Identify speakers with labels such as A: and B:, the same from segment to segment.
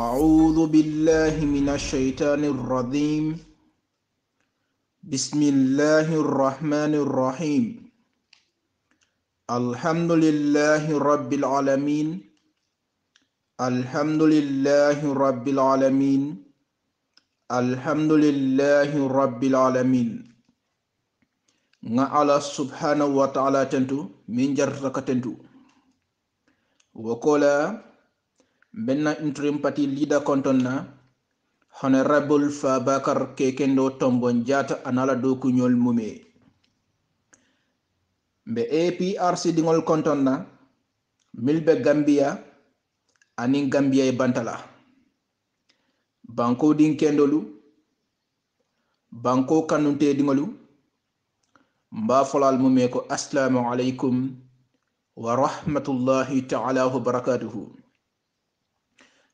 A: أعوذ بالله من الشيطان الرجيم. بسم الله الرحمن الرحيم. الحمد لله رب العالمين. الحمد لله رب العالمين. الحمد لله رب العالمين. Nga Allah subhanahu wa ta'ala tentu min jartaka tentu wakola benna interim party leader kontonna Honorable Fabakar Kekendo Tombon Jata anala doku nyol mume mbe APRC dingol kontonna milbe Gambia anin Gambia e bantala banko din kendolu banko kanunte dingolu mba folal mume ko assalamu alaikum wa rahmatullahi ta'ala wa barakatuhu.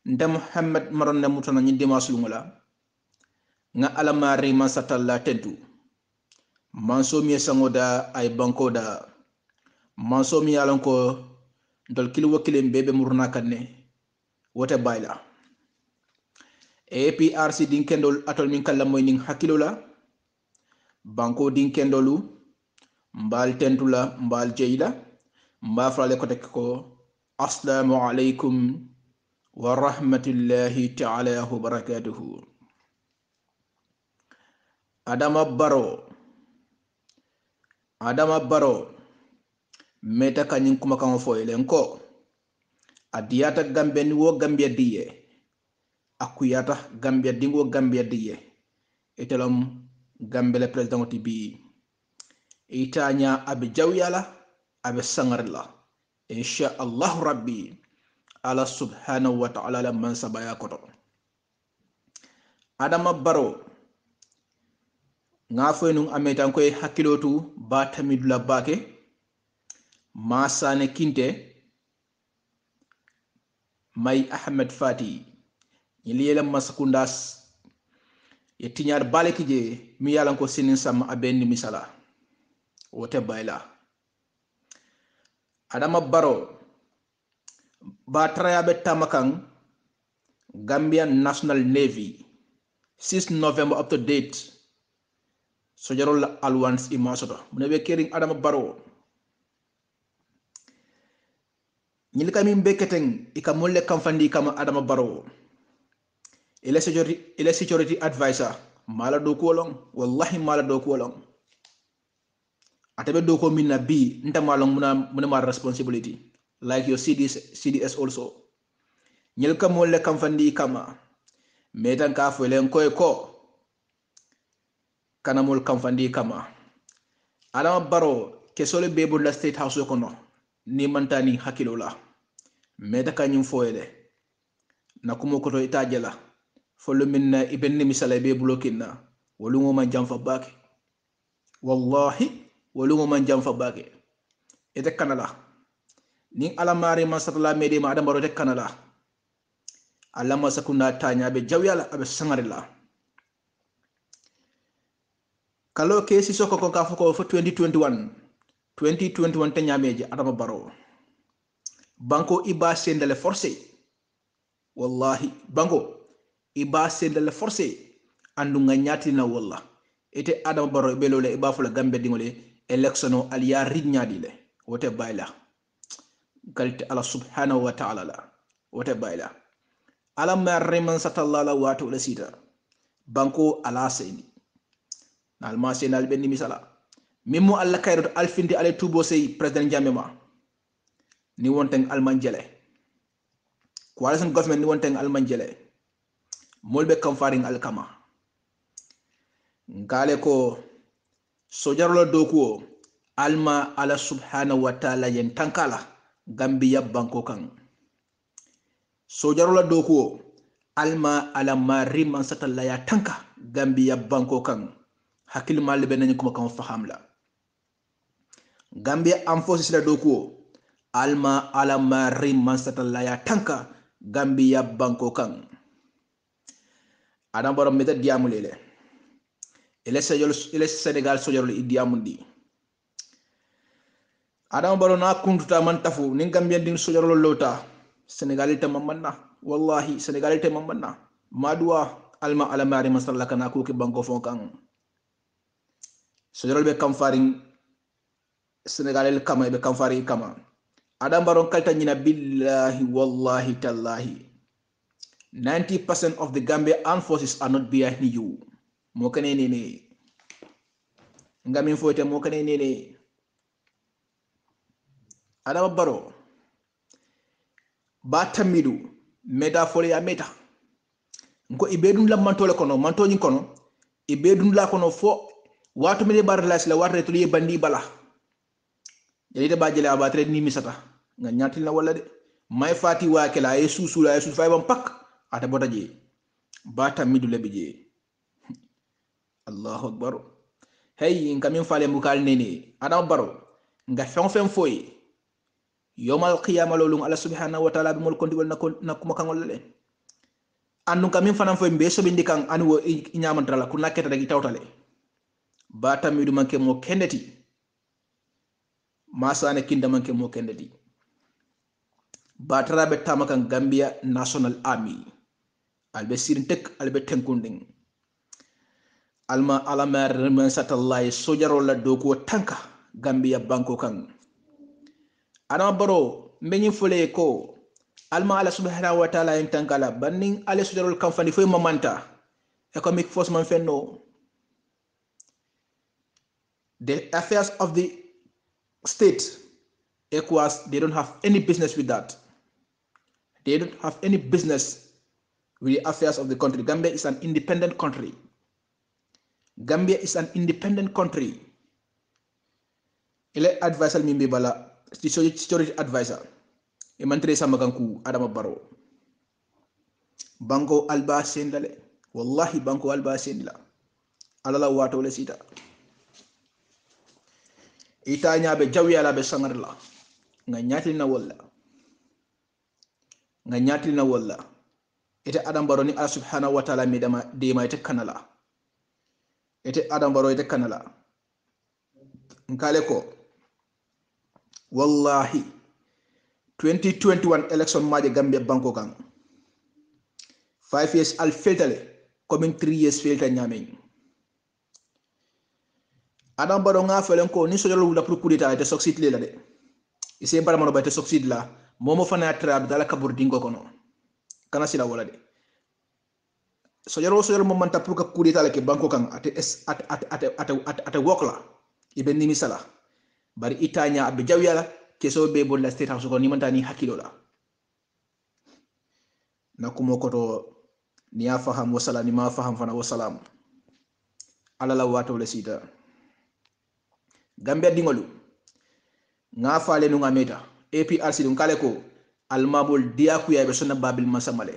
A: Nda Muhammad maronna mutana nyinde masulungula nga alamari masatalla tentu manso mi sangoda ay banko da manso mi yalanko ndol kili wakile mbebe murna kanne wote bayla APRC din kendol atol min kala moy ning hakilo la banko din kendolu mbal tentula mbal jeyla mba frale ko tek ko assalamu alaikum wa rahmatullahi ta'ala wa barakatuhu. Adama Barrow meta kanyin kuma kan foyle nko adiyata Gambia ni wo Gambia diye akuyata Gambia dingo Gambia diye etelom Gambia le president tibi itanya abi jawyala abi sangarla insha Allah rabbi Allah subhanahu wa ta'ala la man sabaya koto. Adama Barrow nga foynum ametan koy hakilotu ba tamidula bake masane kinte may Ahmed Fati yeliyela masakundas ye tiñar baleki je mi yalan ko sinin sam abenni misala wote bayla. Adama Barrow ba trayabe tamakan Gambian National Navy 6 November up to date sojarol alliance imasoto munebe kering Adama Barrow ñil kami mbeketeng ika molle kamfandi kama Adama Barrow ele security advisor mala do ko long wallahi mala do ko long atabe do ko minna bi nta malong muna ma responsibility like your CDS also ñil ka molle kamfandi kama metan ka fo len koy ko kanamol kamfandi kama Adama Barrow ke sole bebo la state house ko no ni mantani hakilo la meta kanyum foyele na kumo ko to itajela folo minna ibenni misala be blokina wolungo man jamfa bake wallahi wolungo man jamfa bake ete kanala ni alamari masatala mede ma Adama Barrow te kanala alama sakuna tanya be jawyala abe sangarila kalo kesi soko ko ka foko fo 2021 tanyameje Adama Barrow banko iba sendale forcé wallahi banko iba sendale forcé andu nga nyati na walla ete Adama Barrow be lole iba fula Gambe dingole electiono aliya rinyadi le wote bayla kalite ala subhanahu wa ta'ala la wote bayla ala ma reman satallala wato la sita banko ala seyni nalma senal benni misala mimmo alla kayro alfindi ale tubo sey president Jammeh ni wonteng almanjele coalition government ni wonteng almanjele molbe kam faring alkama ngale ko sojarlo dokuo alma ala subhanahu wa ta'ala yen tankala Gambia banko kan sojarlo dokuo alma ala mariman satalla ya tanka Gambia banko kan hakil mal be nañ ko ma faham la Gambia am forces la dokuo alma ala mariman satalla ya tanka Gambia banko kan Adama Barrow meta diamulele ele Senegal sojarlo idiamundi Adama Barrow na kuntuta man tafu ni Gambia din sojarlo lota Senegal te mamanna wallahi Senegal te mamanna madua alma ala mari masalla kana ko ke banko fon kan so jorol be kam faring Senegal kama be kam fari kama adam baron kalta nyina billahi wallahi tallahi 90% of the Gambia armed forces are not behind you mo kane nene ngamin fote mo kane nene adam baro batamidu meta fole ya meta nko ibedun la mantole kono mantoñi kono ibedun la kono fo watu mele bar la sila warre to bandi bala yeli ba jele abatre ni misata nga nyatil na wala de may fati wa kala ay susu la susu fay bam pak ata bota je batamidu lebi je Allahu akbar hey ngamin fale mukal nene adam baro nga fen foy yomal qiyamah lolum ala subhanahu wa ta'ala bi mol kondi wal na kuma kangol le andu kamin fanam foy be so bindi kan anu nyamantala ku naketa dagi tawtale batamidu manke mo kendeti masane kinda manke mo kendeti batara be tamakan Gambia National Army albe sirin tek albe tenkunding alma alamar man satallahi sojaro la doko tanka Gambia banko kan ana baro mbeni fole ko alma ala subhanahu wa ta'ala en tankala banning ale sujarol kamfani foy mamanta economic force man fenno the affairs of the state ECOWAS they don't have any business with that. They don't have any business with the affairs of the country. Gambia is an independent country. Gambia is an independent country. Ile advisor mimbe bala security advisor e mantre samaganku Adama Barrow banko alba sendale wallahi banko alba sendila alala wato le sita ita nyaabe jawyala be sangarla nga nyatil na walla ite Adama Barrow ni Allah subhanahu wa ta'ala mi dama de ma ite kanala ite Adama Barrow ite kanala ngale ko wallahi 2021 election maje Gambia banko kan 5 years al feltale coming 3 years felta nyamen Adama Barrow nga felen ko ni sojolo la pour coup d'état te succeed le la de ise bara mono ba te succeed la momo fana trab dala kabur dingo kono kana sila wala de sojolo mo manta pour coup d'état le ke banko kan ate wokla ibe ni misala bari itanya abe jawyala keso be bon la state house ko ni mantani hakilo la nakumo koto ni afaham wasala ni ma faham fana wasalam ala la wato le sita Gambia dingolu nga fale nu ngameta APRC dum kale ko almabul diaku ya be sonna babil masamale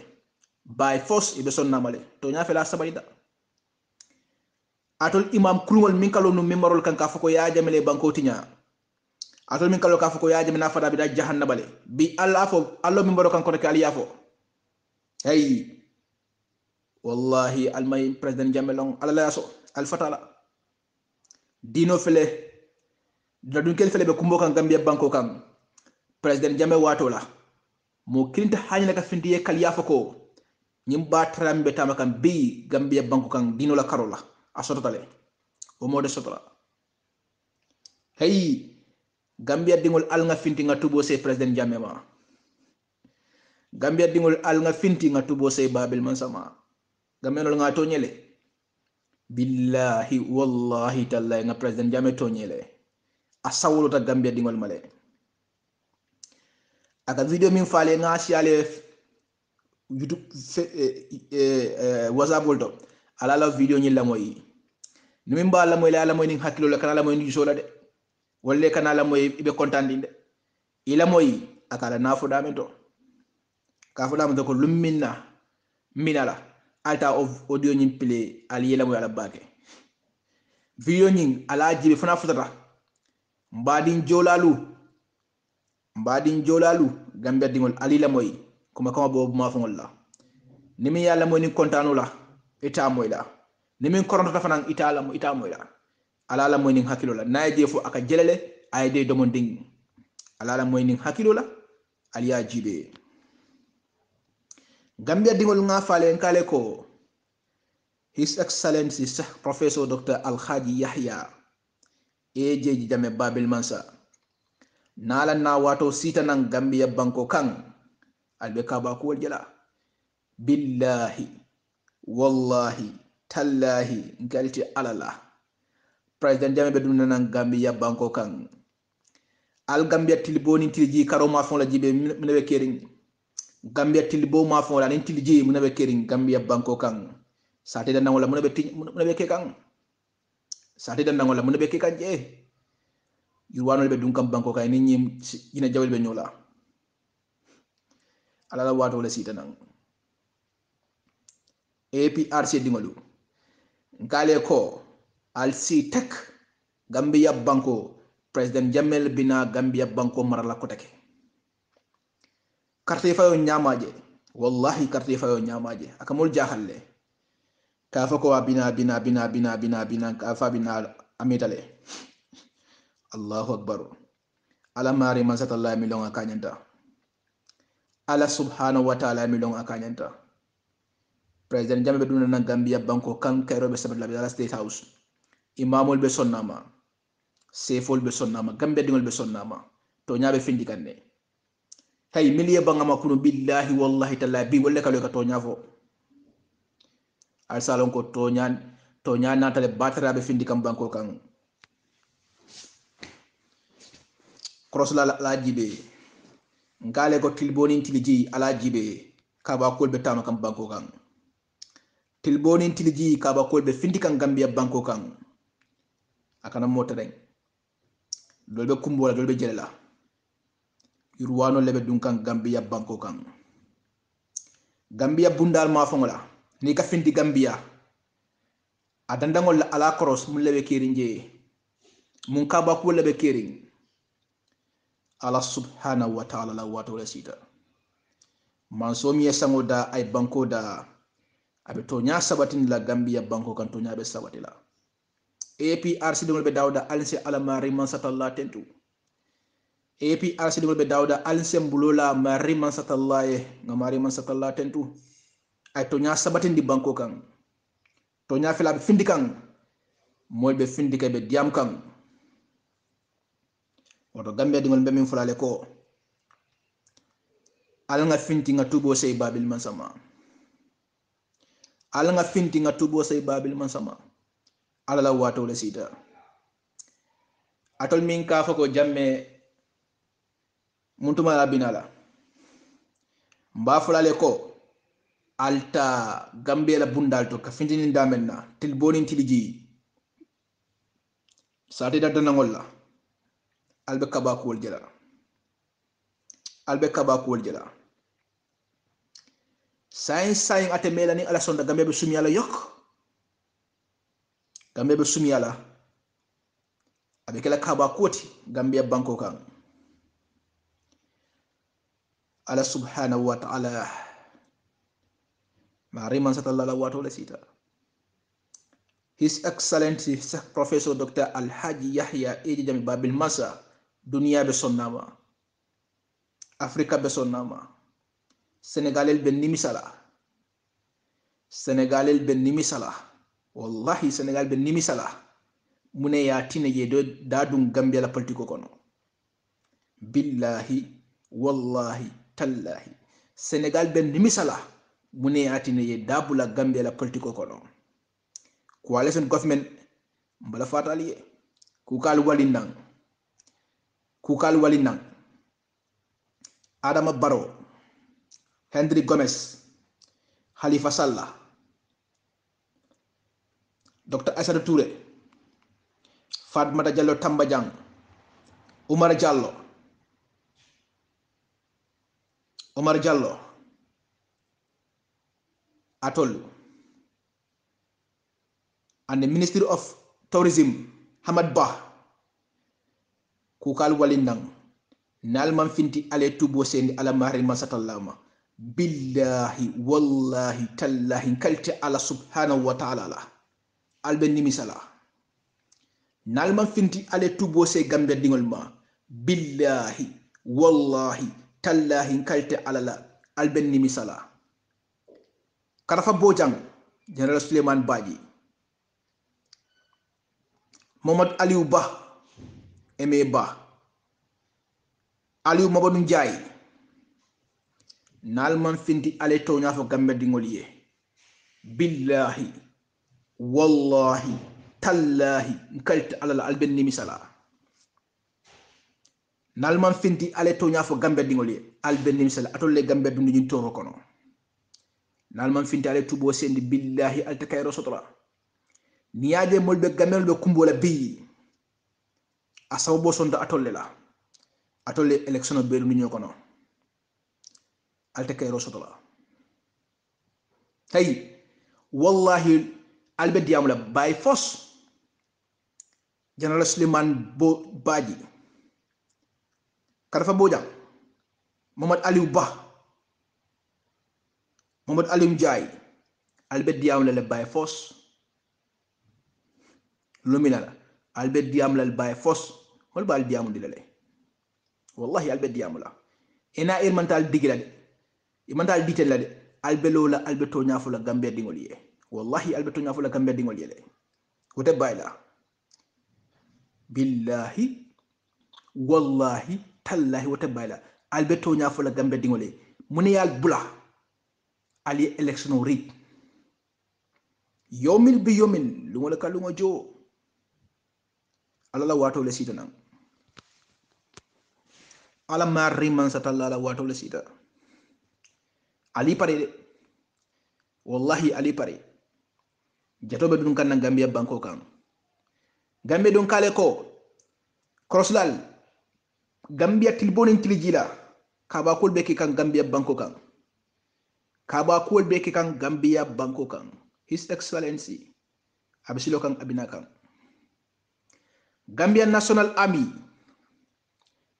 A: by force ibe sonna male to nya fela sabalida atol imam kulngol min kalo no memorol kan ka fako ya jamele banko tinya atol min kalo ka fako ya jamena fada bi da jahannabale bi Allah fo allo min baro kan ko ke aliya fo hey wallahi almay president jamelong ala so al fatala dino fele da dun kel fele be kumbo kan Gambia banko kan president jame wato la mo kirinta hanya ka findiye kal yafa ko nyim ba trambe tamakan bi Gambia banko kan dino la karola asotale o mode sotola hey Gambia dingol al nga finti nga tubo se president jame ma Gambia dingol al nga finti nga tubo se babil man sama Gambia no nga tonyele billahi wallahi tallahi nga president jame tonyele asawlo ta Gambia dingol male aka video min fale nga siale YouTube WhatsApp volto ala la video ñi la moy ni min ba la moy la moy ni hakilo la kana la moy ni sola de walle kana la moy ibe contandinde ila moy akala nafu damento ka fu damento ko lumminna minala alta of audio ñi play ali yela moy ala bake video ñi ala jibe fana futata mbadin jolalu Gambia dingol ali la moy kuma kama bobu ma fongol la nimi yalla moy ni kontanu la ita moy la nimi koronto ta fanan ita moy la ala la moy ni hakilo la naje fo aka jelele ay de domon ding ala la moy ni hakilo la ali ya jibe Gambia dingol nga fale nkale ko His Excellency Sir Professor Dr. Alhaji Yahya Ejeji Jammeh Babil Mansa nala na wato sita nan Gambia banko kan albe kaba ko jela billahi wallahi tallahi ngalti alala President Jammeh be dum nan Gambia banko kan al Gambia tilboni tilji karo ma fon la jibe mine be kering Gambia tilbo ma fon la nin tilji mine be kering Gambia banko kan sate dan wala mune be ke kan sate dan wala mune be ke kan je yurwano be dun kam banko kay ni ñi ina jawel be ñola ala la wato la sita nan APRC dingolu ngale ko al si tek Gambia banko President Jammeh bina Gambia banko marala ko take carte fayo nyamaje wallahi carte fayo nyamaje akamul jahalle ka fa ko bina ka fa bina amitale Allahu akbar ala mari man satallahi milon akanyanta ala subhanahu wa ta'ala milon akanyanta President Jammeh be duna na Gambia banko kan kayro be sabla be ala State House imamul be sonnama sefol be sonnama Gambia dingol be sonnama to nyaabe findi kanne hay miliye bangama kuno billahi wallahi ta'ala bi wolle kalo ka to nyaafo al salon ko to nyaan natale batara be findi kam banko kan cross la jibe ngale ko tilbonin tilji ala jibe kaba kol be tama kam banko kan tilbonin tilji kaba kol be findi kan Gambia banko kan akana mota den dolbe kumbola dolbe jelela yurwano lebe dun kan Gambia banko kan Gambia bundal ma fongola ni ka findi Gambia adandangol ala cross mun lebe kerinje mun kaba ko lebe kerin ala subhanahu wa ta'ala la wato la sita man so mi sango da ay banko da abe to nya sabatin la Gambia banko kan to nya be sabatila APRC dum be dawda alse alamari man satalla tentu APRC dum be dawda alse mbulola mari man satalla ngamari man satalla tentu ay to nya sabatin di banko kan to nya fela be findi kan moy be findi kay be diam kan woto Gambia dingol be min fulale ko al nga finti nga tubo sey Babil Mansama al nga finti nga tubo sey Babil Mansama ala la wato le sita atol min ka fa ko Jammeh muntuma la binala mba fulale ko alta Gambia la bundal to ka finti ni ndamenna tilboni tiliji sate da danangol la albe kaba kuwol jela sayin ate melani ala sonda Gambia be sumi ala yok Gambia be sumi ala abe kala kaba koti Gambia banko kan ala subhanahu wa ta'ala mari man satalla wato la sita His Excellency Professor Dr. Alhaji Yahya Ejeji Jammeh Babil Mansa dunia be sonnama Afrika be sonnama Senegalel be nimisala wallahi Senegal be nimisala mune ya tine ye do dadum Gambia la politiko kono billahi wallahi tallahi Senegal be nimisala mune ya tine ye dabula Gambia la politiko kono coalition government mbala fataliye kukal walinang Adama Barrow Henry Gomez Halifa Sallah Dr. Aïssata Touré Fatmata Jallow Tamba Jang Omar Jallow atol and the Ministry of Tourism Hamad Bah kukal walinang nalman finti ale tubo sendi ala mahri masatallama billahi wallahi tallahi kalti ala subhanahu wa ta'ala la albe nimisala nalman finti ale tubo se Gambia dingol ma billahi wallahi tallahi kalti ala la albe nimisala Karafa Bojang General Suleiman Badji Mohamad Aliou Ba Aimé Ba Aliou Mamadou Ndiaye nalman finti ale toña fo gambe dingol ye billahi wallahi tallahi nkalta alal alben ni misala nalman finti ale toña fo gambe dingol ye alben ni misala atolle gambe dundu ñin toro kono nalman finti ale tubo sendi billahi alta kayro sotora niyaje molbe gamel be kumbola bi asawbo sonda atolle la atolle election be dundu ñoko no alta kayro sotora tay wallahi albe diamula by force General Suleiman Badji Karafa Bojang Mohamad Aliou Ba Mohamad Aliou Ndiaye albe diamula le by force luminala albe diamula le by force hol bal diamu dilale wallahi albe diamula ena mental digila de mental ditel la de albe lola albe to nyafula gambe dingol ye wallahi albe to nyafula gambe dingol ye le wote bayla billahi wallahi tallahi wote bayla albe to nyafula gambe dingol ye muniyal bula ali election rit yomil bi yomil lungola kalungo jo alala wato le sita nan ala marri man satalla la wato le sita ali pare de wallahi ali pare jatobe dun kan Gambia banko kan Gambia don kale ko crosslal Gambia tilbonin tilijila kaba kol be kan Gambia banko kan kaba kol be kan Gambia banko kan His Excellency abisilo kan abina kan Gambia National Army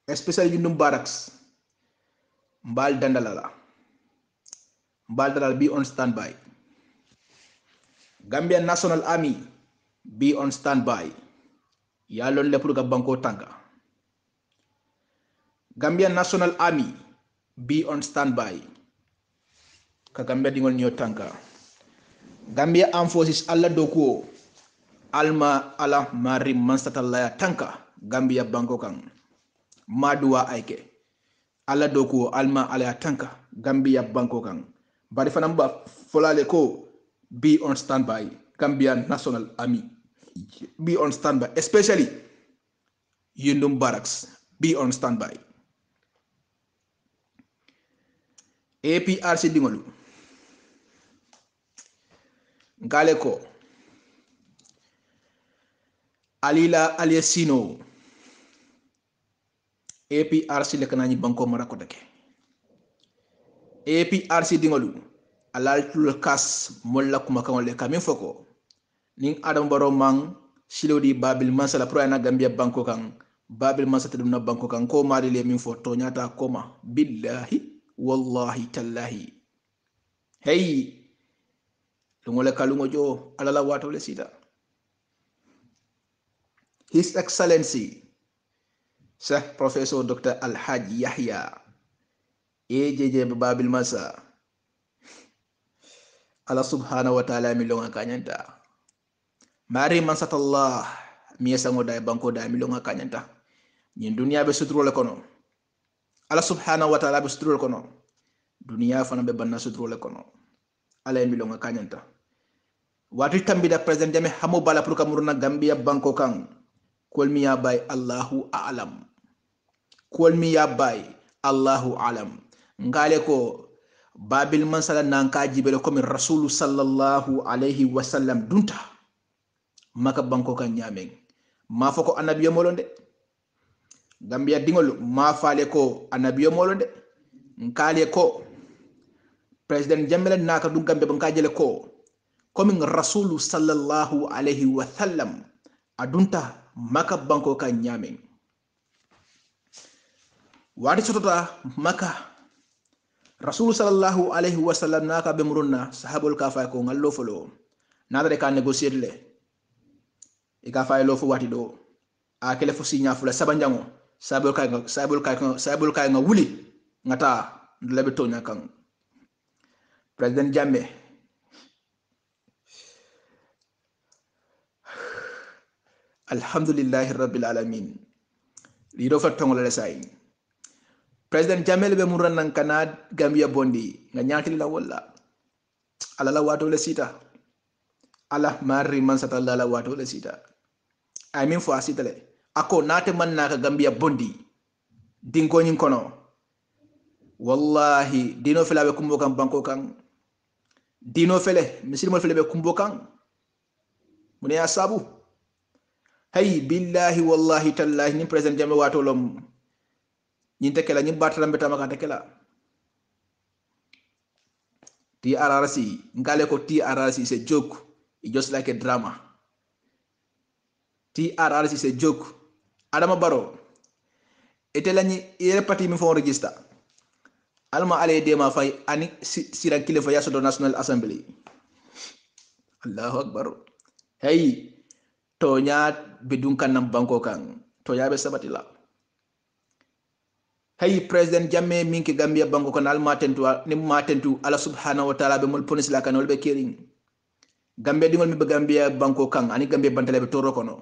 A: especially Yundum Barracks mbal dandalala be on standby. Gambia National Army be on standby. Yalon le purga banko tanka. Gambia National Army be on standby. Ka Gambia dingol nyo tanka. Gambia Armed Forces alla dokuo alma ala mari mansatalaya tanka Gambia banko kang madua aike alla dokuo alma ala tanka Gambia banko kang bari fanamba folale ko be on standby. Gambia National Army be on standby, especially Yundum Barracks be on standby. APRC dingolu ngale ko alila aliasino APRC le kanani banko marako dake APRC dingolu alal tul kas molla kuma kan le kamin foko ning adam baro mang silodi babil masala pro na Gambia banko kan babil masata dum na banko kan ko mari le min foto nyata koma billahi wallahi tallahi hey lungole kalungo jo alala wato le sita His Excellency Sheikh Professor Dr. Alhaji Yahya AJJ babil masa Allah subhanahu wa ta'ala milonga kanyanta mari mansatallah miesa ngoda banko da milonga kanyanta nyin dunia be sutro le kono Allah subhanahu wa ta'ala be sutro le kono dunia fana be banna sutro le kono ala milonga kanyanta wati tambida president jame hamo bala pour kamuruna Gambia banko kan kolmi ya bay Allahu a'lam kolmi ya bay Allahu a'lam ngale ko babil mansala nanka jibele komi rasulu sallallahu alayhi wa sallam dunta maka banko kan nyameng ma foko annabiyo molonde Gambia dingol ma faale ko annabiyo molonde nkale ko president jamela naka du Gambia banka jele ko komi rasulu sallallahu alayhi wa sallam adunta maka banko kan nyameng wadi sotota maka Rasul sallallahu alaihi wasallam naka be murunna sahabul ka fay ko ngallo folo nada de ka négocier le e ka fay lo fo wati do a kele fo signa fula sabanjango sabul kay nga wuli ngata lebe tonya kan president Jammeh alhamdulillahi rabbil alamin lido fa tongol la say president jamel be muran nan kana gambia bondi nga nyati la wala ala la wato la sita ala mari man satalla la wato la sita I mean for asitale ako nate man naka gambia bondi dinko nyin kono wallahi dino fela be kumbo kan banko kan dino fele misilmo fele be kumbo kan mune asabu hay billahi wallahi tallahi ni president jamel wato lom nyin tekela nyin batram betama kan tekela TRRC ngale ko TRRC is a joke it's just like a drama TRRC is a joke Adama Barrow etelani yere parti mi fon register alma ale dema fay ani siran kilifa yaso do National Assembly Allahu akbar hey tonya bidun kanam banko kan tonya be sabatila hey president jamme minki gambia banko kan alma tentu ni matentu ala subhanahu wa ta'ala be mul ponis la kanol be kering gambia dingol mi be gambia banko kan ani gambia bantale be toro kono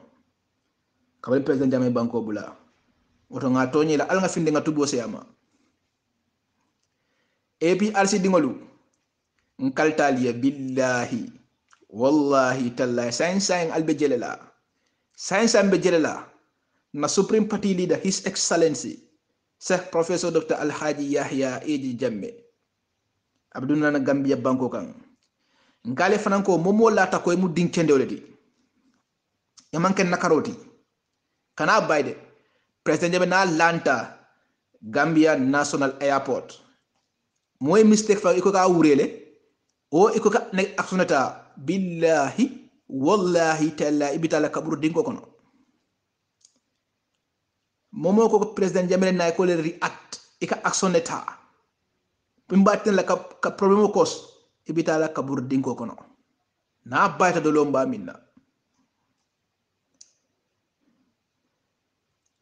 A: kabal president jamme banko bula oto nga tonyi la al nga finde nga tubo seyama APRC dingolu nkaltaliya billahi wallahi tallahi sain albe jelela sain be jelela na supreme party leader his excellency Sheikh Professor Dr. Alhaji Yahya Eji Jammeh abduna na gambia banko kan ngale fananko momo lata koy mu dinkende woledi yamanken nakaroti kana bayde president jabe na lanta Gambia National Airport moy mistake fa iko ka wurele o iko ka ne aksonata billahi wallahi ta'ala ibitala kaburu dinko kono momo ko president jamel na ko le react ika aksonata bimbaten la ka problème ko ibitala kaburu dinko kono na bayta do lomba minna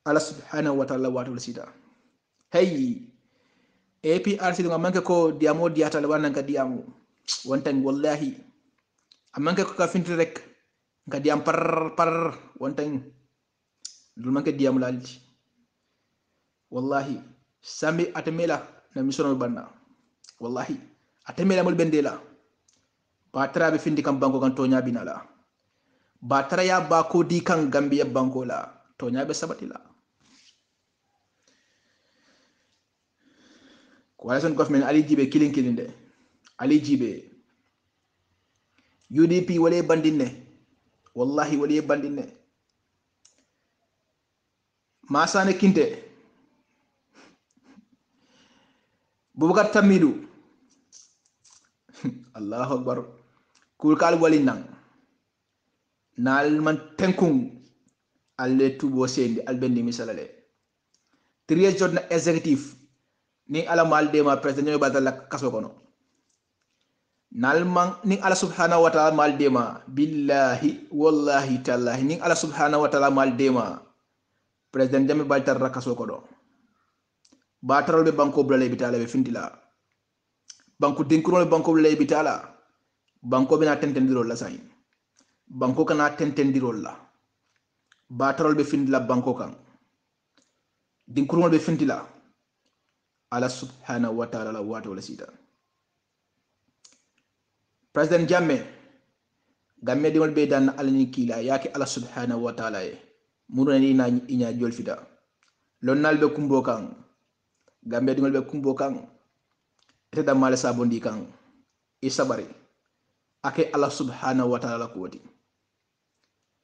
A: Allah subhanahu wa ta'ala wa sida hey APRC nga manke ko diamo diata la wananga diamu wontan wallahi amanke ko ka finti rek nga diam par wontan dul manke diamu lalti wallahi sami atemela na misono banna wallahi atemela mul bendela ba tara be findi kam banko kan tonya binala ba tara ya ba ko di kan gambia banko la tonya be sabatila coalition government Ali Jibe killing de Ali Jibe UDP wale bandinne wallahi wale bandinne Masane Kinte Bubakar Tamidu Allahu akbar kulkal walinang nal man tenkung alle tubo sendi albendi misalale triye jodna executive ni ala mal dema president ñoy badal kaso kono nalman ni ala subhanahu wa ta'ala mal dema billahi wallahi tallahi ni ala subhanahu wa ta'ala mal dema president jami baltar rakaso kono batarol be banko blale bitala be findila banko dinkurol banko blale bitala banko bina tentendirol la say banko kana tentendirol la batarol be findila banko kan dinkurol be findila ala subhanahu wa ta'ala la wato la sita president jamme gamme dimol be dan alani kila yake ala subhanahu wa ta'ala e muru ni na inya jol fida lonnal be kumbo kan gamme dimol be kumbo kan ete da mala sabondi kan isabari ake ala subhanahu wa ta'ala la kuwati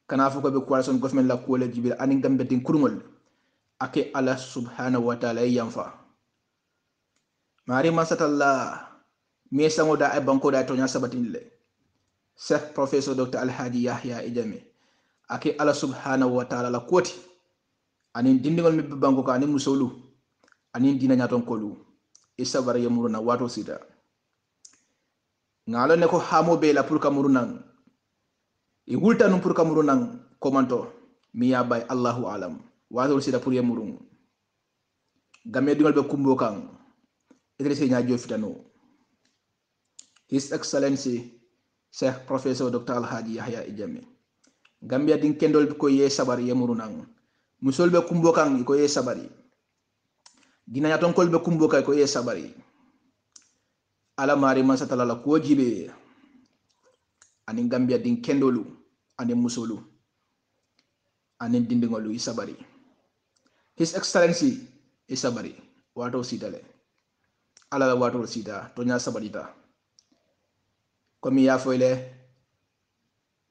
A: kana fuko be coalition government la kuwale jibil ani gambe din kurngol ake ala subhanahu wa ta'ala yamfa mari masatalla me sango da ay banko da tonya sabatinle Sheikh Professor Dr. Alhaji Yahya Ijame ake ala subhanahu wa ta'ala la koti anin dindingol mi banko ka anin musolu anin dina nyaton kolu isabar yamuruna wato sida ngalo ne ko hamo be la pour kamurunan e wulta num pour kamurunan komanto mi ya bay Allahu alam wato sida pour yamurun gamme dingol be kumbo kan Idrissa Nyajo Fitano His Excellency Sheikh Professor Dr. Alhaji Yahya Ijame Gambia din kendol ko ye sabari yemuru nang musol be kumbo kan ko ye sabari gina ya ton kol be kumbo kay ko ye sabari ala mari man satala la ko jibe ani Gambia din kendolu ani musolu ani dindingolu isabari His Excellency isabari wato sidale ala wato sida to nya sabarita komi ya foyle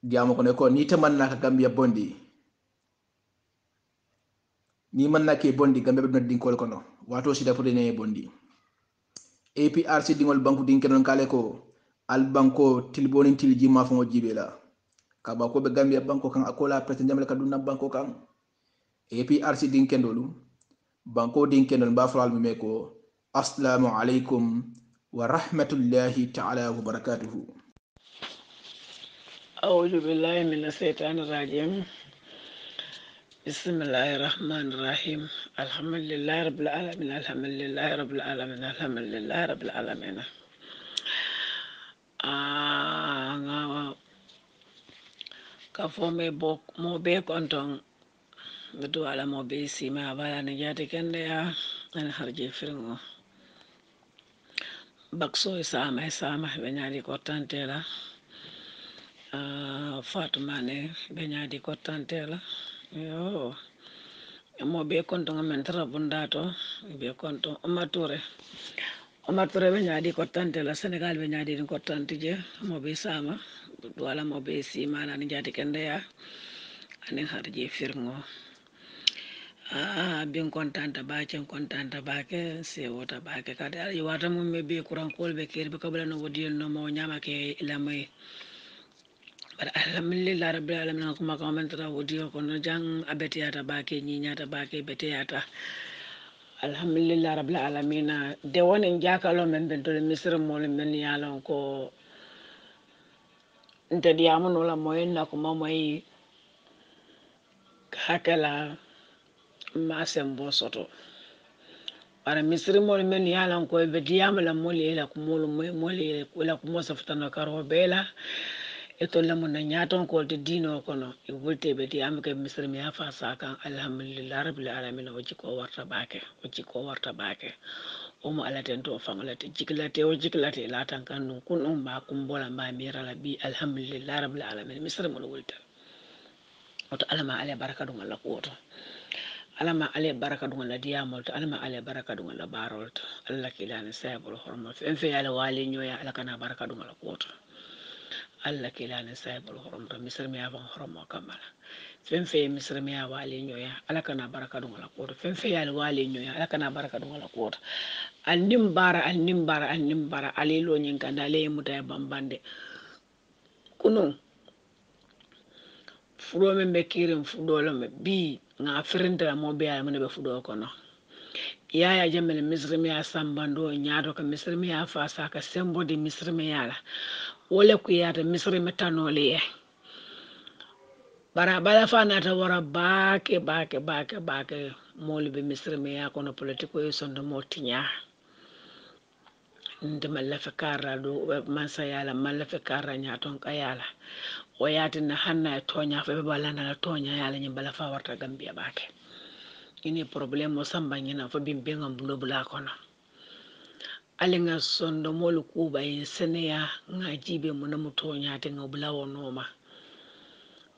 A: diamo ko ne ko ni te man na Gambia bondi ni man na ke bondi Gambia be din kol kono wato sida pour ne bondi APRC dingol banku din kenon kale ko al banko tilbonin tilji ma fo jibela kaba ko be Gambia banko kan akola president jamel kaduna banko kan APRC din kendolu banko din kendol ba fral mi ko assalamu alaikum wa rahmatullahi ta'ala wa barakatuhu.
B: أعوذ بالله من الشيطان الرجيم بسم الله الرحمن الرحيم الحمد لله رب العالمين الحمد لله رب العالمين الحمد لله رب العالمين kafo mo be konton bedu ala mo be sima bala ne jati kende ya an harje firngo bakso sama be nyadi ko tantela Fatuma ne be nyadi ko tantela yo mo be konton men tara bundato be konton Omature be nyadi ko tantela Senegal be nyadi ko tantije mo be sama wala mo be sima na jati kende ya ani harje firngo bin kontanta bake se wota bake kadi ala wata mum me be kuran kol be ker be kabla no wodi no mo nyama ke ilamay bar alhamdulillah rabbil alamin kuma ka man tara wodi ko no jang abetiyata bake ni nyata bake betiyata alhamdulillah rabbil alamin de wonen jakalo men ben to misr mo men yalon ko nte diamu no la moyen na kuma moy hakala ma sembo soto para misiri mol men yalan ko be diyama la moli la ko moli la ko mo saftana karo bela e to la mon nyaton ko de dino kono e wolte be diyama ke misiri mi afa saka alhamdulillah rabbil alamin o jiko warta bake o mo ala ten to fangalate jiklate la tan kan kun ma kumbola ma mira la bi alhamdulillah rabbil alamin misiri mo wolte oto alama ala baraka dum Allah ko to alama ale baraka dum la diyamol to alama ale baraka dum la barol to Allah kilani saybul hormol en fe ala wali nyoya ala kana baraka dum la koto Allah kilani saybul hormol to misir mi avan hormo kamala fen fe misir mi wali nyoya ala kana baraka dum la koto fen fe ala wali nyoya ala kana baraka dum la koto al nimbara ale lo nyin kanda le mutay bambande kunu fudo men be kirin fudo lo me bi nga firinta mo be ay mene be fudo kono yaya jamel misrimi ya sambando nyaado ka misrimi ya fa saka sembo de misrimi yala wala ku yata misrimi tanole bara fana ta wara bake moli be misrimi ya kono politiko e sondo motinya nde malafa kara do mansa yala malafa kara nyaton kayala o yati na hanna tonya fa be balana la tonya yala nyi bala fa warta Gambia bake ini problème o samba nyina fa bimbe ngam bulo bula kono alinga sondo molu kuba e seneya nga jibe mo na mutonya te ngobla wonoma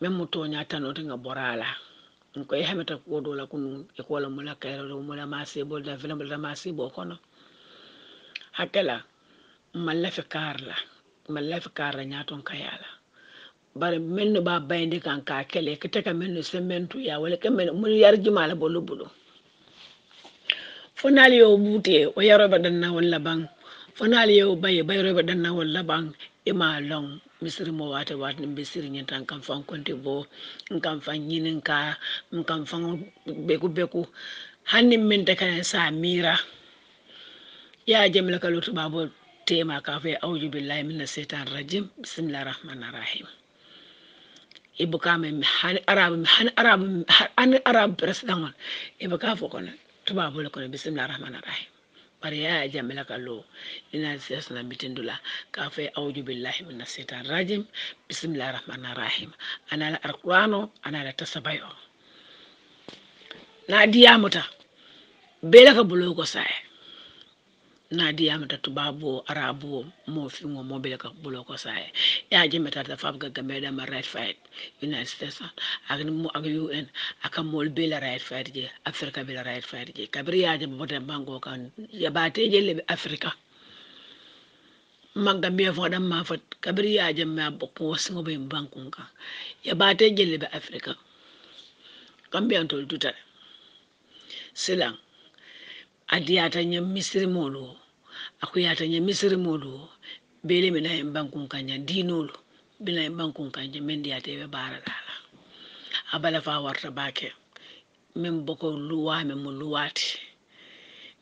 B: mem mutonya tano te ngaborala ko e hamata ko do la kunu e ko la mula kayro do mula masibo da filam da masibo kono hakala malafi karla nyaton kayala bare menno ba bayndi kan ka kele kete ka menno sementu ya wala ka men mun yarji mala bolu bulu fonali yo bute o yaro badanna wala bang fonali yo baye bayro badanna wala bang e ma long misri mo wate misri nyen tan kan fan konte bo kan fan nyinin ka kan fan beku hanni men de kan sa mira ya jamila kalutu babo tema ka fe auju billahi minash shaitanir rajim bismillahir rahmanir rahim ibuka men arab president ibuka fo kono tuba bol kono bismillahir rahmanir rahim bari ya jamila kallo ina siyasna bitindula ka fa auju billahi minash shaitan rajim bismillahir rahmanir rahim ana alqur'ano ana la tasabayo na diyamuta bela ka bulo ko sai na diyamuta tubabo arabo mo fi mo bela ka bulo ko sai ya jemeta ta fab ga gameda ma right fight united states agni mo ag UN aka mol bela right fight je africa bela right fight je kabri ya jem bote bango kan ya bate je le africa magga be fo dam ma fat kabri ya jem ma bokko singo be bankun kan ya bate je le africa kambian tol tuta silang adiyata nya misri molo akuyata nya misri molo bele mina en bankun kanya dinolo bila en bankun kanya mendi ate be bara dala abala fa warta bake men boko luwa men mo luwati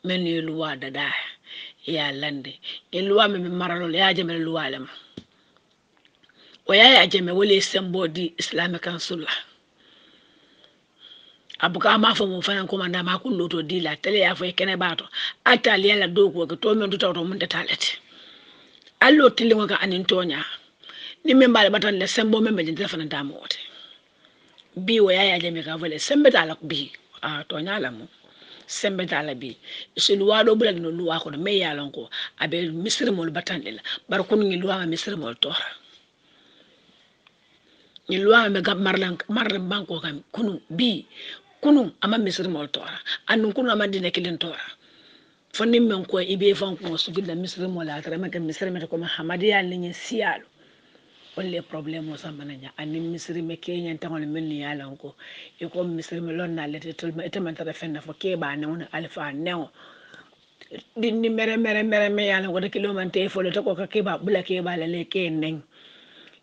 B: men ye luwa dada ya lande e luwa men maralo ya jeme luwa lema o ya jeme wole sembo di islamic council abuka ma fo mo fanan ko manda ma kullo to dila tele ya fo kene bato atali yala dogo ko to men to mun de talete allo tilingo ka anin tonya ni men bale batan le sembo men be telefon da mo wote bi wo ya jame ka vole sembe dala bi a tonya la mo sembe dala bi se luwa do bulal no luwa ko me ya lon ko abe misri mo batan le bar ko ngi luwa misri mo to ni luwa me gab marlan banko kam kunu bi kunu ama misri mo tora anun kunu ama dine kilin tora fonni men ko ibe fan ko sugida misri mo la tara men misri me ko hamadiya ni siyalo olle problème o sambana nya ani misri me kenya tangol men ni yalan ko e ko misri me lonna lete tol ma ete man tara fenna fo ke ba ne alfa newo dinni mere me yalan ko de kilo man te fo le to ko ke ba bula ke ba le ke nen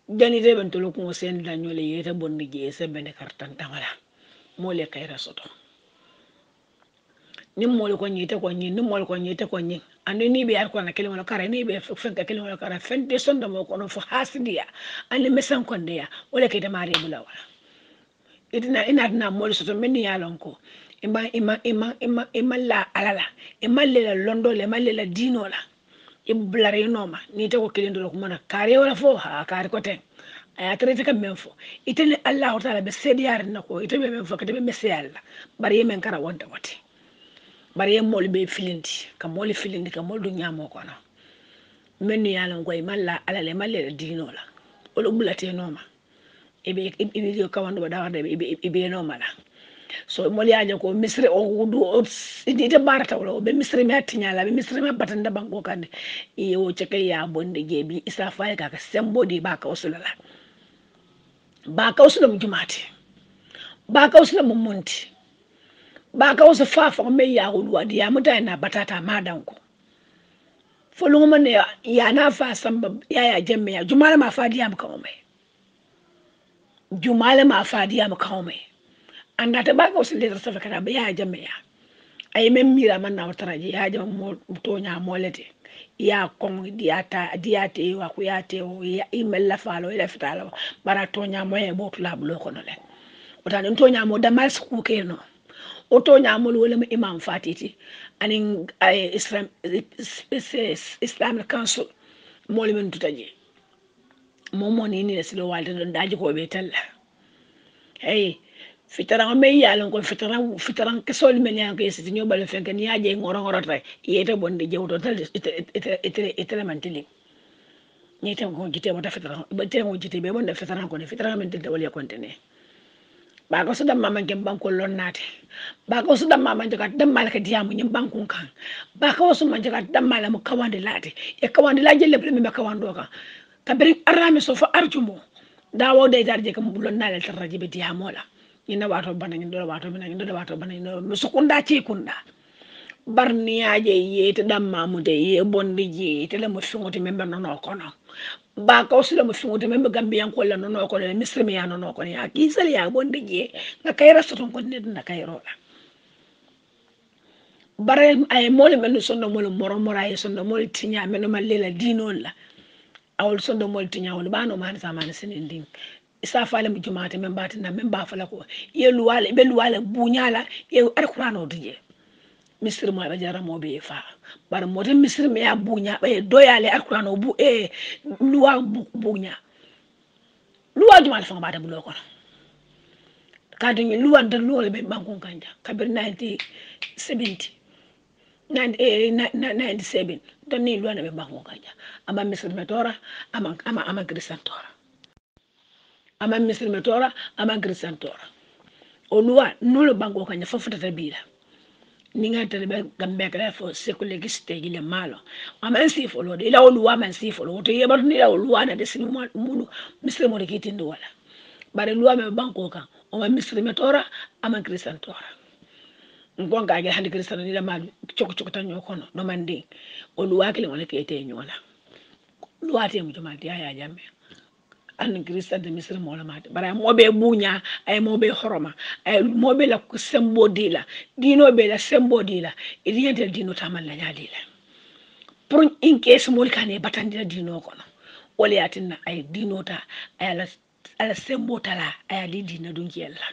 B: dani de ben tolo ko sen la nyole yeta bonni je se bene kartan tangala mole kayra soto ni mole ko nyite ko nyi ni mole ko nyite ko nyi andi ni be ar ko na kelimo kara ni be fen ka kelimo kara fen de sonda mo ko no fo hasidiya andi mesan ko ndeya wala ke de mari bula wala ina na mole soto men yalon ko ima la alala ima le londo le ma le la dino la iblare noma ni te ko kelindolo ko mana kare wala fo ha kare ko ten aya traité kam men fo itene allah taala be sediyar nako itebe men fo kete be mesiyalla bari yemen kara wonta wati bari yem mol be filindi kam mol filindi kam mol du nyamo ko no men yalla ngoy malla alale malle dino la wala bulate noma ibe yo kawando ba dawade ibe noma la so mol yaaje ko misri o wudu o ite barata wala be misri me atinyala be misri me batanda banko kande iyo ceke ya bonde jebi isa faye ka sembo di baka usulala baka usulam jumati baka usulam monti baka usu fafa me ya wulwa di ya mutana batata madanko folungo man ya na fa samba ya jemme ya jumala ma fa diam kawme jumala ma fa diam kawme anda ta baka usul de safa kana ya jemme ya ay mem mira man na wataraji ya jam mo tonya molete ya kon diate wa ku ya te o ya imella falo ila fitalo bara tonya mo e botu la blo ko no le o tan tonya mo da mal ku ke no o tonya mo wala mo imam fatiti anin ay islamic council mo le men tutaje mo ni ni silo walde don daji ko be talla hey fitaran me yalon ko fitaran ke sol men yan ke siti nyobal fen kan yaje ngoro tay yete bonde jewdo tal ite mantili ni tan ko jite mo ta fitaran ba te mo jite be bonde fitaran ko ne fitaran men telde wali kontene ba ko so dam mama ngem banko lonnate ba ko so dam mama jogat dam malaka diamu nyim banko kan ba ko so man jogat dam mala mo kawande late e kawande la jelle be me kawando kan kabri arami so fa arjumo dawo de darje kam lonnale tarraji be diamola ina wato bana ni do wato bana ni do wato bana ni musukunda ci kunda barniyaje yete dam mamude ye bondi je tele mo fingote membe no kono ba ka usula mo fingote membe gambiyan ko la no ko le misri mi no ko ya kisal ya bondi je nga kay rasoton ko ne na kay rola bare ay mole men sonno mole moro moray sonno mole tinya men ma lela dinon la awol sonno mole tinya wol bano man sama sinin ding isa fale mu jumaate men batina men ba fala ko ye luwale be luwale bunyala ye alquran o dije misir mo ba jara mo be fa bar mo tan misir me ya bunya be doyale alquran o bu luwa bunya luwa jumal fa ba ta bu ko kadu ni luwa nda luwa be bankon kanja kabir 1970 97 don ni luwa na be bankon kanja ama misir me tora ama kristian tora ama misir me tora ama kristian tora o luwa nulo banko kanja fa futa tabila ninga tele gambe kala fo sekule giste gile malo ama si fo lo ila o luwa man si fo lo to yebar ni la o luwa na de sinu mulu misir mo de kitindi wala bare luwa me banko kan o ma misri me tora ama kristian tora ngonga ga handi kristian ni la mal choko tan ñokono do mandi o luwa kele wala ke te ñola luwa te mu jama dia ya jamme an kristian de misri mo la mate bare mo be bunya ay mo be horoma ay mo be la sembo dila dino be la sembo dila idiyente dino tamal la nyadila pour in case mo kane batandira dino kono wala yatinna ay dino ta ay ala sembo tala ay ali dina dun kiyalla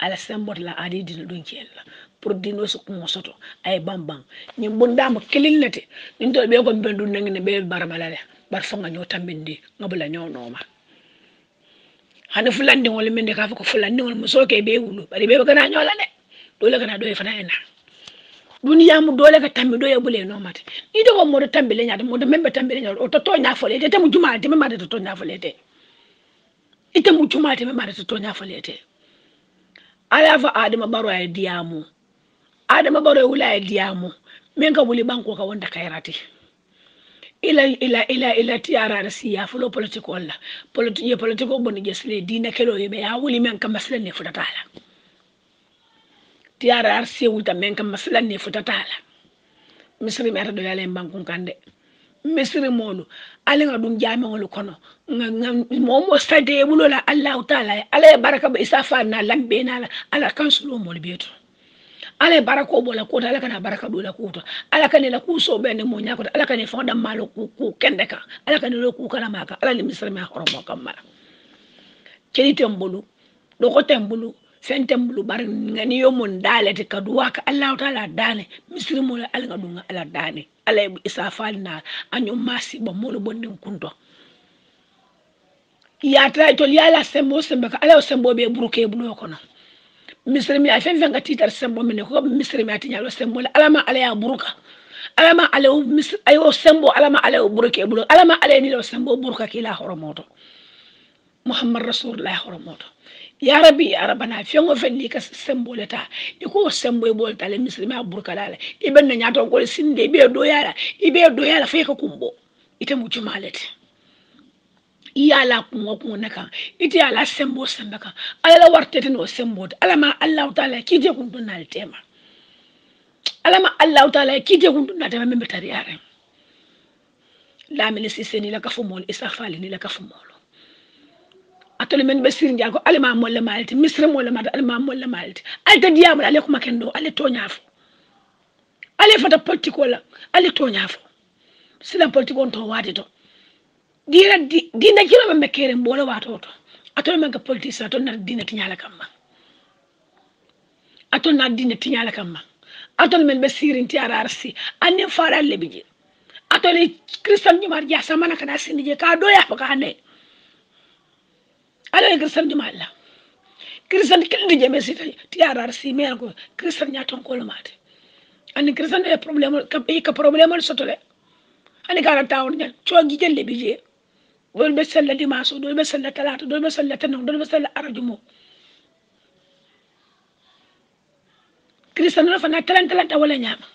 B: ala sembo tala ali dina dun kiyalla pour dino su ko soto ay bambang ni bundama kelillete ni to be ko bendu nangine be barmalale bar fonga ñoo tambindi ngabula ñoo noma hana fulandi wala mende ka ko fulandi wala musoke be wulu bari be kana ñoo la de dole kana do fana ena duniya mu dole ka tambi do yebule no mate ni do mo do tambi le nyaade mo do membe tambi le nyaade o to to nya fole te mu jumal te me ma de to nya fole te ite mu jumal te me ma de to nya fole te ala fa adama baro ay diamu adama baro wula ay diamu men ka wuli banko ka wonda kayrati ila tiara siya fulo politiko la politiko boni jesle dina kelo yebe ya wuli men ka masla ne futatala tiara siya wulta men ka masla ne futatala misri meta do yale bankun kande misri molu ale nga dum jame wolu kono mo stade bulo la allah taala ala baraka ba isafa na lambe na ala kansulo molu beto ala barako bola ko ala kana baraka do la ko to ala kana la ku so ben mo nyako ala kana fonda malo ku kende ka ala kana lo ku kala maka ala ni misri ma horomo kamala kedi tembulu do ko tembulu fen tembulu bar ngani yo mon dalete ka duwa ka allah taala dane misri mo ala nga dunga ala dane ala isafa na anyo masi bo mo lo bondin kunto ya tra to yala sembo ka ala sembo be buruke bulo kono misri mi afen fenga titar sembo mene ko misri mi atinyalo sembo alama ala ya buruka alama ala misri ayo sembo alama ala buruke bulo alama ala ni lo sembo buruka kila horomoto muhammad rasulullah horomoto ya rabbi ya rabbana fengo fenni ka sembo leta iko sembo e bol tale misri mi buruka dale iben na nyato ko sinde be do yala fe ka kumbo ite mu jumalete yala kungo naka ite ala sembo sembaka ala wartete no sembo alama allah taala kije kuntu nal tema alama allah taala kije kuntu na tema membe tariare la milisi seni la kafumol isafali ni la kafumol atole men besir ndial ko alama molle malti misre molle mat alama molle malti alta diamul ale ko makendo ale to nyafo ale fata politiko la ale to nyafo sila politiko to wadi to dina kilo be mekere mbolo watoto atol man ka politicien atol na dina tinyala kamma atol na dina tinyala kamma atol men be sirin ti ararsi anen fara lebiji atol kristan nyumar ja samana kana sinije ka do ya ka hande alo kristan nyumar la kristan kindi je mesita ti ararsi me ko kristan nyaton ko lo mate ani kristan e problème ka problème sotole ani kara tawon nya chogi je lebiji dol be sella dimanche dol be sella talata dol be sella tanon dol be sella arajumo kristan no fana talanta wala nyama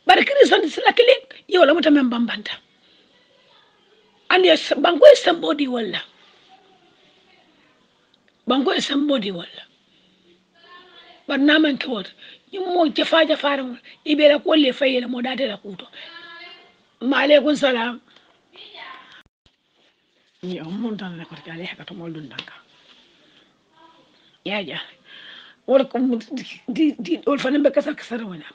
B: bar kristan sella kilin yo la mutam bambanta andi banko sambodi wala bar naman kewot mo jafa faran ibela ko le fayela mo dade la kuto maaleykum salam ni on tan la ko kale ka to mol dun danka yaja wala ko di ol fanan be kasar wala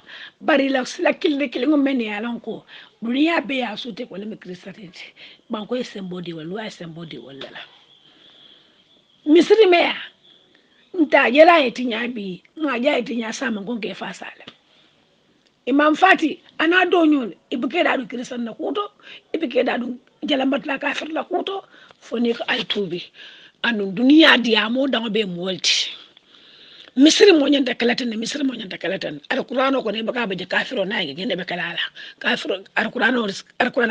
B: bari la kil ngom men ya lon ko duniya be ya sute ko le me kristanite banko sembodi wala wa sembodi wala la misri meya nta jela etinya bi ngaja etinya sama gonke fasala imam fati ana do ñun ibike da du krisan na kuto ibike da du jalambat la kafir la kuto foni ko ay tubi anu duniya diamo dango be molti misri mo nyanta kalatan misri mo nyanta kalatan alqur'ano ko ne baka be kafiro na ge gende be kalala kafiro alqur'ano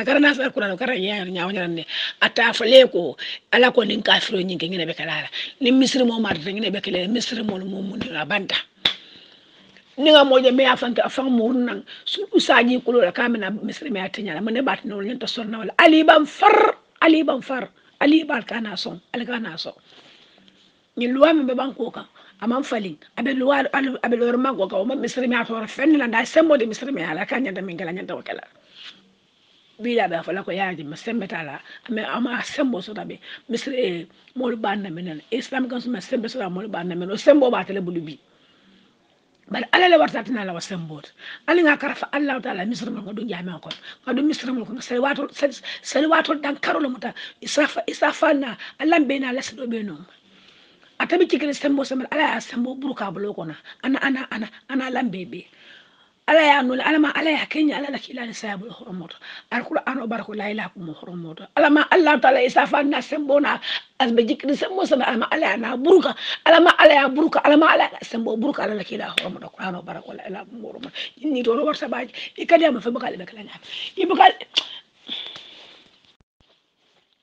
B: karana alqur'ano kara ya nyaaw nyande ata fale ko ala ko nin kafiro nyinge ngene be kalala ni misri mo mar ngene be kalala misri mo mun la banta ninga moja me afanta afan murnan su usaji kulo la kamena misri me atanya man ne bat no nyanta sonna wala ali ban far ali bal kana son al kana son ni luwa me be banko kan amam falin abe luwa abe lor mago ka o ma misri me atora fenni la nda sembo de misri me ala kanya da min gala nyanta wakala bila ba fala ko yaaji ma sembe tala ame ama sembo so tabe misri mol banna menen islam kan ma sembe so mol banna menen o sembo ba tele bulubi bal ala la warta tana la wasembot ali nga karafa allah taala misr mo do jami ko ngado misr mo ko sel wato dan karolo muta isafana allah bena la sedo be no atabi cikere sembo sama ala sembo buruka bolo ko na ana lambebe ala ya no ala ma ala ya kenya ala la kila ni sabu horomoto alquran o barako la ilaha kum horomoto ala ma allah taala isafana sembo na asbe jikri sembo sama ala ma ala na buruka ala ma ala ya buruka ala ma ala sembo buruka ala la kila horomoto alquran o barako la ilaha kum horomoto ni to warta baaji ikadi ma fe bakal be kala nyam ibakal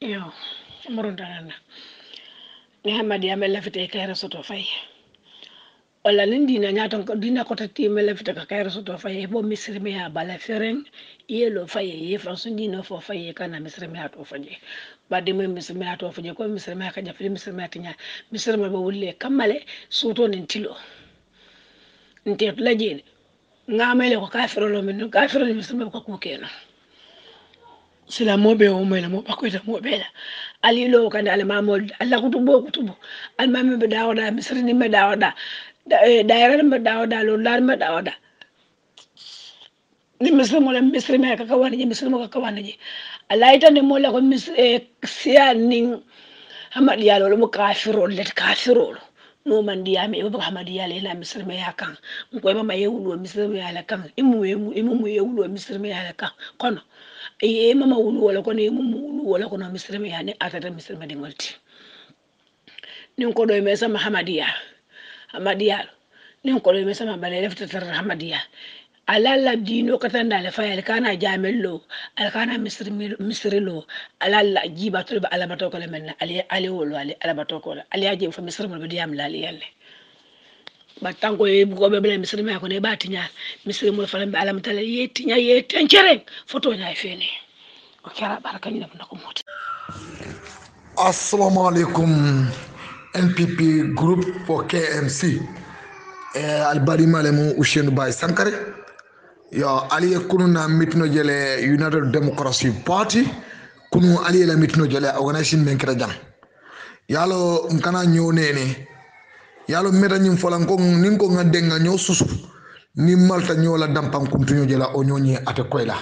B: yo moron dana ni hamadi amela fite kayra soto fay wala dina nyaton ko dina ko tati mele fite ka kayra soto fay bo misri me ya bala fereng yelo fay ye fa sun dina fo fay kana misri me ato faje ba de me misri me ato faje ko misri me ka jafi misri me tinya misri me bo wulle kamale soto nen tilo nte laje ngamele ko kafiro lo min kafiro ni misri me ko ko kena sila mobe o mo la mo pakweta mo bela ali lo kan ala mamol alla kutubo al mamme be dawda misri ni me dawda daira me dawda lo lar me dawda ni misri mo la misri me ka kawani misri mo ka kawani ji alla ita ni mo la ko misri sia ning hamad yalo mo kafiro let kafiro no man diame e baba hamad yalo ila misri me yakan ko mama yewulo misri me yala kan imu yewulo misri me yala kan kono e mama wulu wala ko ne mum wulu wala ko no misri me yani atata misri me dingolti nin ko do me sama hamadiya nin ko do me sama bale lefta tar hamadiya alalla dino katanda le fayal kana jamello al kana misri lo alalla jiba to ba alabato ko le men ali wolo ali alabato ko ali aje fa misri mo be diam la ali yalle batango e bugo be bele misri me ko ne batinya misri mo falam be alam tala yetinya yetencere photo nya fene o kala baraka ni na ko moti
C: assalamu alaikum npp group for KMC albari malemu ushenu bay sankare yo ali kunu na mitno jele United Democracy Party kunu ali la mitno jele organization men kira jang yalo nkana nyonene yalo meta nyim folan ko nin ko ngadenga nyo susu ni malta nyola dampam kuntunyo jela o nyonyi ate koyla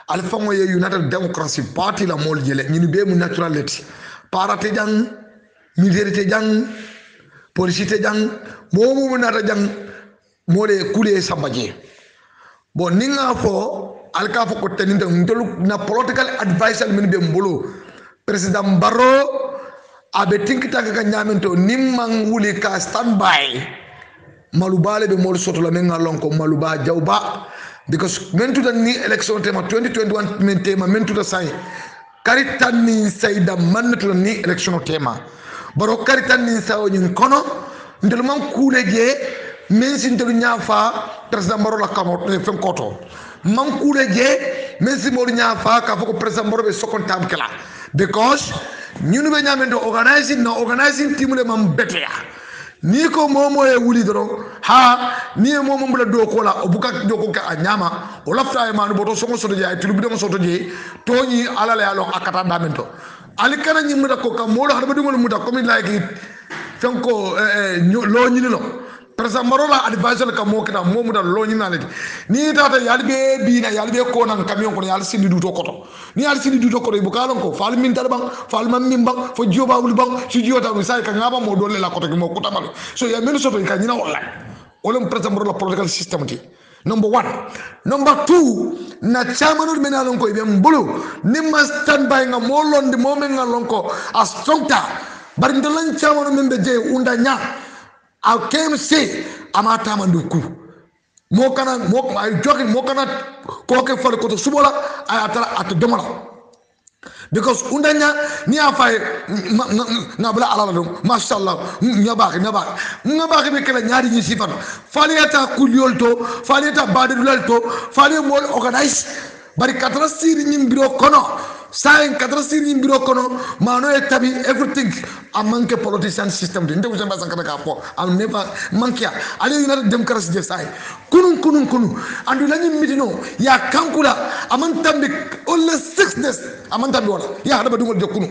C: alfa mo ye United Democracy Party la mol jele ni be mu naturality parate jang militaire jang police jang momu nata jang mole kule sambaje bon ninga fo alka fo ko teninte ndolu na political advisor min be mbolo president Barrow abe think tanka ka nyamento nimmang wuli ka standby malubale be mol soto la menga lonko maluba jawba because men to the ni election tema 2021 men tema men to the sai karitan ni sayda man to ni election tema baro karitan ni sawo nyin kono ndel man kuleje men sin to nyafa president Barrow la kamot fen koto man kuleje men sin mo nyafa ka foko president Barrow be sokon tam kala because ñunu be ñamendo organizing team le mam beteya ni ko momo e wuli doro ha ni momo mbula do ko la o buka do ko ka nyama o lafta e manu boto songo soto je ay tulu bi soto je toñi alale alo akata damento ali kana ñim da ko ka molo harba dum mu da ko mi like fenko lo ñini lo president marola advisor ka mo kita mo muda lo nyina le ni tata yalbe bina yalbe ko nan camion ko yal sindi du to koto ni yal sindi du to koto bu kalon ko fal min tar bang fal man min bang fo joba wul bang ci jota mi sai ka ngaba mo dole la koto mo ko tamal so ya men soto ka nyina wala wolem president marola political system ti number 1 number 2 na chairman men alon ko be mbulu ni ma stand by nga mo londi mo men ngalon ko a strong ta bari ndolan chairman men be je unda nya a KMC amata manduku mo kana mo ay jogi mo kana ko ke fal ko to subola ay atara at domala because undanya ni afay na bala ala dum mashallah ngaba be kala nyaari ni sifan faliyata kulyol to faliyata badulal to fali mo organize bari katra siri nyim biro kono sain katra siri nyim biro kono mano e tabi everything a manke politician system de ndew jamba sankana ka po am never mankia ali united democracy je sai kunun andu lañu mitino ya kankula aman tambi all 6 days aman tambi wala ya hada dungol je kunu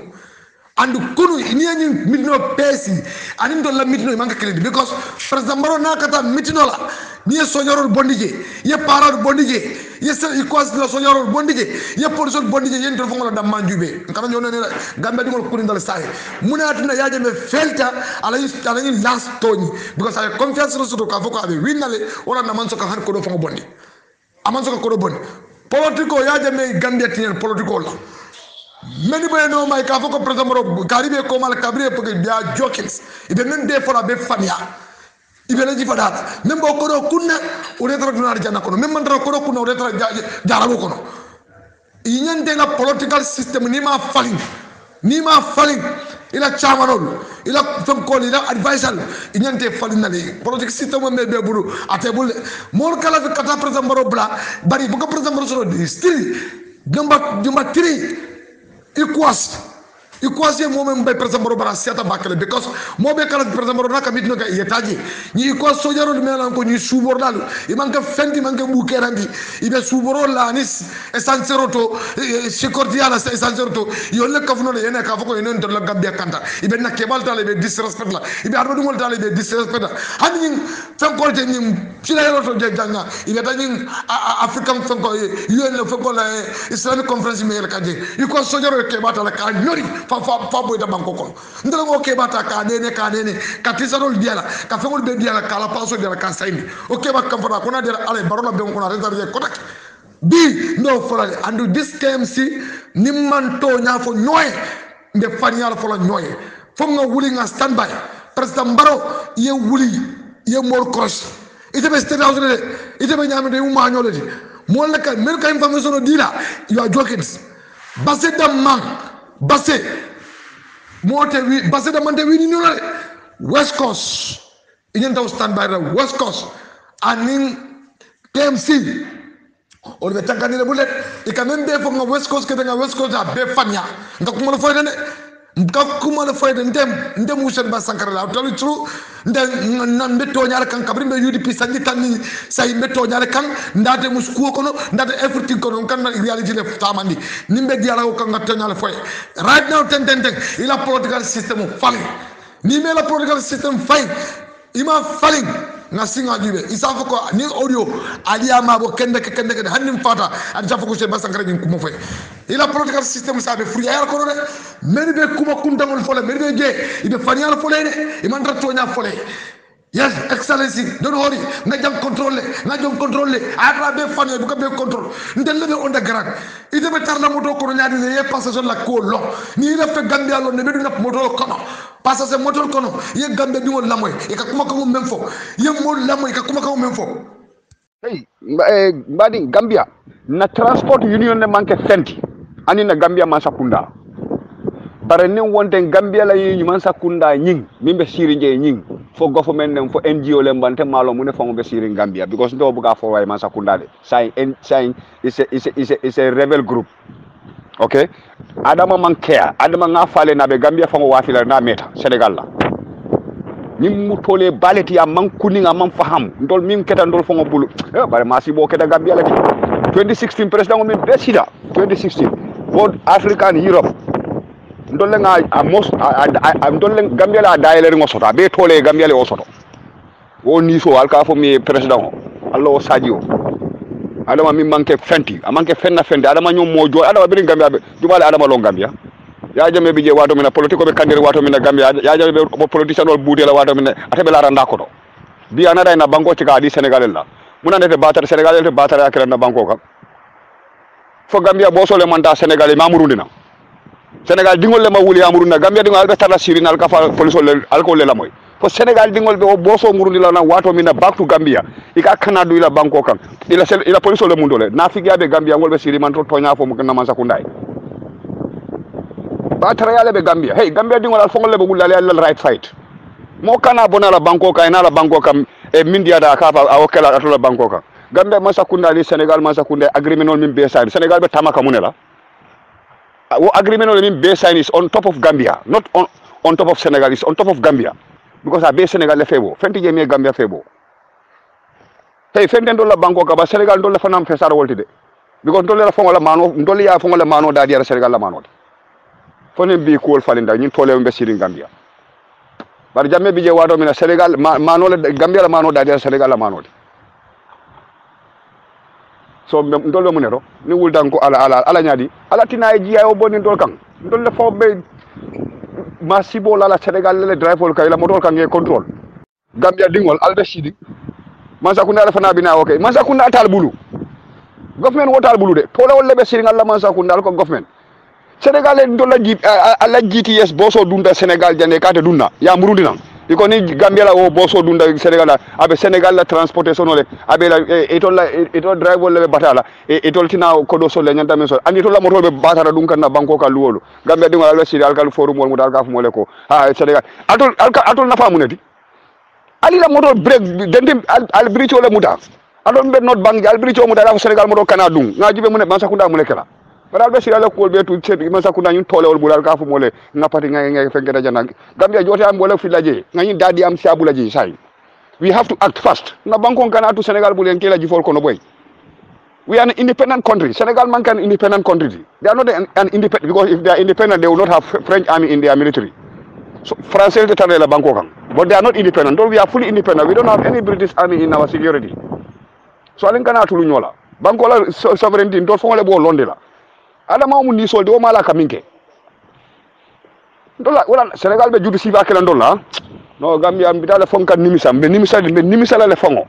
C: andu kunu ni ñi mitino pesi anin do la mitino manka credit because president maro nakata mitino la ni soñorol bondije ye parade bondije ye sel ikwas la soñorol bondije ye police bondije yen to fongola dam manjube kana ñone ne gambe dingol kuni dal sahi munatina yaje me felta ala ni last toni because I confiance to ka foko abe winale wala na man so ka han ko do fongo bondi aman so ko do bondi politico yaje me gande tin politico la many boy no my ka foko president maro karibe ko mal kabriye pour dia jokins ibe men de fora be fania ibele ji fadata même bo ko do kunna o retro dunar janna kono même man ko do kunna o retro jarabo kono inyande la political system ni ma falling ila chamanol ila fonkol ila advisal inyante falling na le political system me be buru atebul mor kala fi kata president maro bla bari bu ko president maro so still number 3 equals ye moment by president maro bara siata bakale because mo be kala president maro naka mitno ga yetaji ni equals sojaro de melan ko ni subor dalu e manka fendi manka bu kerandi ibe suboro la ni esansero to secordi ala esansero to yo le kafno le ene ka fako ene to la gambia kanta ibe na kebal tale be disrespect la ibe arba dum tale be disrespect hani fenkol te ni chila to je janga ibe tani african fenko UN le fenko la islamic conference me le kaje equals sojaro ke batala ka nyori fa boy da banko kon ndala ngo ke bata ka nene ka tisarol diala ka fengol be diala ka la paso diala ka sayni o ke ba kam fata ko na dela ale barola be ko na retardé ko tak bi no folale andu this KMC nimmanto nya fo noy nde fanyal fo la noy fo nga wuli nga standby president baro ye wuli ye mol cross ite be state house de ite be nyamde umma nyole di mo la ka mel ka information dila you are joking basse damman basse mote wi basse damante wi ni nolale west coast inyanta standby the west coast anin KMC o be tankani le bulet e quand même be fo nga west coast ke nga west coast be fanya nga ko mo la foyde ne nga ko mo la foyde ndem Hussein Ba Sankara la talu tru ndem betto nyaar kan kabri be UDP sanji tan ni say betto nyaar kan ndate musku ko no ndate everything ko no kan na reality le tamandi nimbe diala ko kan ngato nyaal foy right now ten ila political system fali ni me la political system fay ima falling nga singa jibe isafo ko ni audio aliya mabo kende hannim fata an jafo ko se Basankara ngi ko mo fay ila political system sa be free ayal ko de men be kuma kundamol fole men be je ibe fanial fole de iman ratto nya fole yes excellency don hori nga jam contrôler atra be fane bu ko be contrôle ndel le on the ground ide be tarla moto ko nyaadi ye passation la ko lo ni la fe gambia lo ne be du nap moto kono passation moto kono ye gambe di won lamoy e ka kuma ko mem fo ye mo lamoy ka kuma ko mem fo
D: hey mbadi gambia na transport union ne manke fenti ani na gambia man sakunda bare ne wonte gambia la yi man sakunda nying mimbe siri nje nying fo government nem fo NGO le mbante malo mu ne fo be siri gambia because ndo buga fo way man sakunda de sign is a rebel group okay adama man care adama nga fale na be gambia fo wafila na meta senegal la nim mu tole baleti ya man kuninga man faham ndol mim keta ndol fo bulu bare masi bo keta gambia la 2016 president min besida 2016 both African Europe ndolle nga most ndolle gambia la daele ngo soto be tole gambia le o soto wo ni so al ka fo mi president allo sadio adama mi manke fenti amanke fenna fenti adama nyom mo jo adama bi gambia be jumale adama lo gambia ya jame bi je wato mina politique be kandere wato mina gambia ya jame be politicien wol budela wato mina atabe la randa ko do bi anada na banko ci ka di senegal la muna nete batar senegal te batar akere na banko ka fo gambia bo sole manda senegal ma murundina senegal dingol le ma wuli amurunda gambia dingol albe tala sirin al ka fa police le alcool le la moy fo senegal dingol be bo so murundi la na wato mina back to gambia ika kanadu ila banko kan ila police le mundole na figiabe gambia ngol be siri man to tonya fo mo na man sakundai batar yale be gambia hey gambia dingol al fongol le be wulale al right fight mo kana bona la banko ka ina la banko kam e mindia da ka fa awokela atola banko ka gambia man sakunda li senegal man sakunda agreement on min be sa senegal be tamaka munela wo agreement on min be sign is on top of Gambia, not on top of Senegal, is on top of Gambia. Because I base Senegal le febo. Fenti jemi Gambia febo. Hey, fenti ndola banko ka ba Senegal ndola fanam fesara woltide. Because ndola fongola mano, ndola ya fongola mano da dia Senegal la mano. Fone bi ko falinda ñin tole mbe siri Gambia. Bar jamme bi je wato mina Senegal mano le Gambia la mano da dia Senegal la mano. So ndol mo nero ni wuldan ko ala nyaadi ala tina ji ayo boni ndol kan ndol le fo be masibo la Senegal le drive kay la motor kan nge control Gambia dingol albe sidi mansa kunda la fana bina okay mansa kunda tal bulu government wotal bulu de pole wol be sidi ngalla mansa kunda ko government Senegal le ndol la ji ala GTS boso dunda Senegal jane kate dunna ya murundina iko ni Gambia la o boso dunda Senegal la abe Senegal la transportation le abe la etol driver le batala etol tina ko do so le nyanta men so ani to la moto be batara dum kan na banko ka luwolo Gambia dingo ala siri alkal forum wol mu dal ka fu mole ko ha Senegal atol na famu neti ali la moto break dende al bricho le muta adon be not bangi al bricho muta la Senegal moto kana dum ngajibe mu ne ban sakunda mu le kala badal be sira la ko be tu chet man sakunda ñun tolewol bu dal ka fu mole ngapati ngay fengeta janang Gambia joti am wala fi laje ngañi dadi am siabu laje say we have to act fast na banko kana tu Senegal bu len kila jifol kono boy we are an independent country Senegal man can independent country they are not an independent because if they are independent they will not have French army in their military so France is the la banko kan but they are not independent though we are fully independent we don't have any British army in our security so alen kana tulu ñola banko la sovereignty do fo le bo londe la adama mu ni solde o mala kaminke dola wala Senegal be judu sifa kala dola no Gambia am bidala fonka nimisa le fongo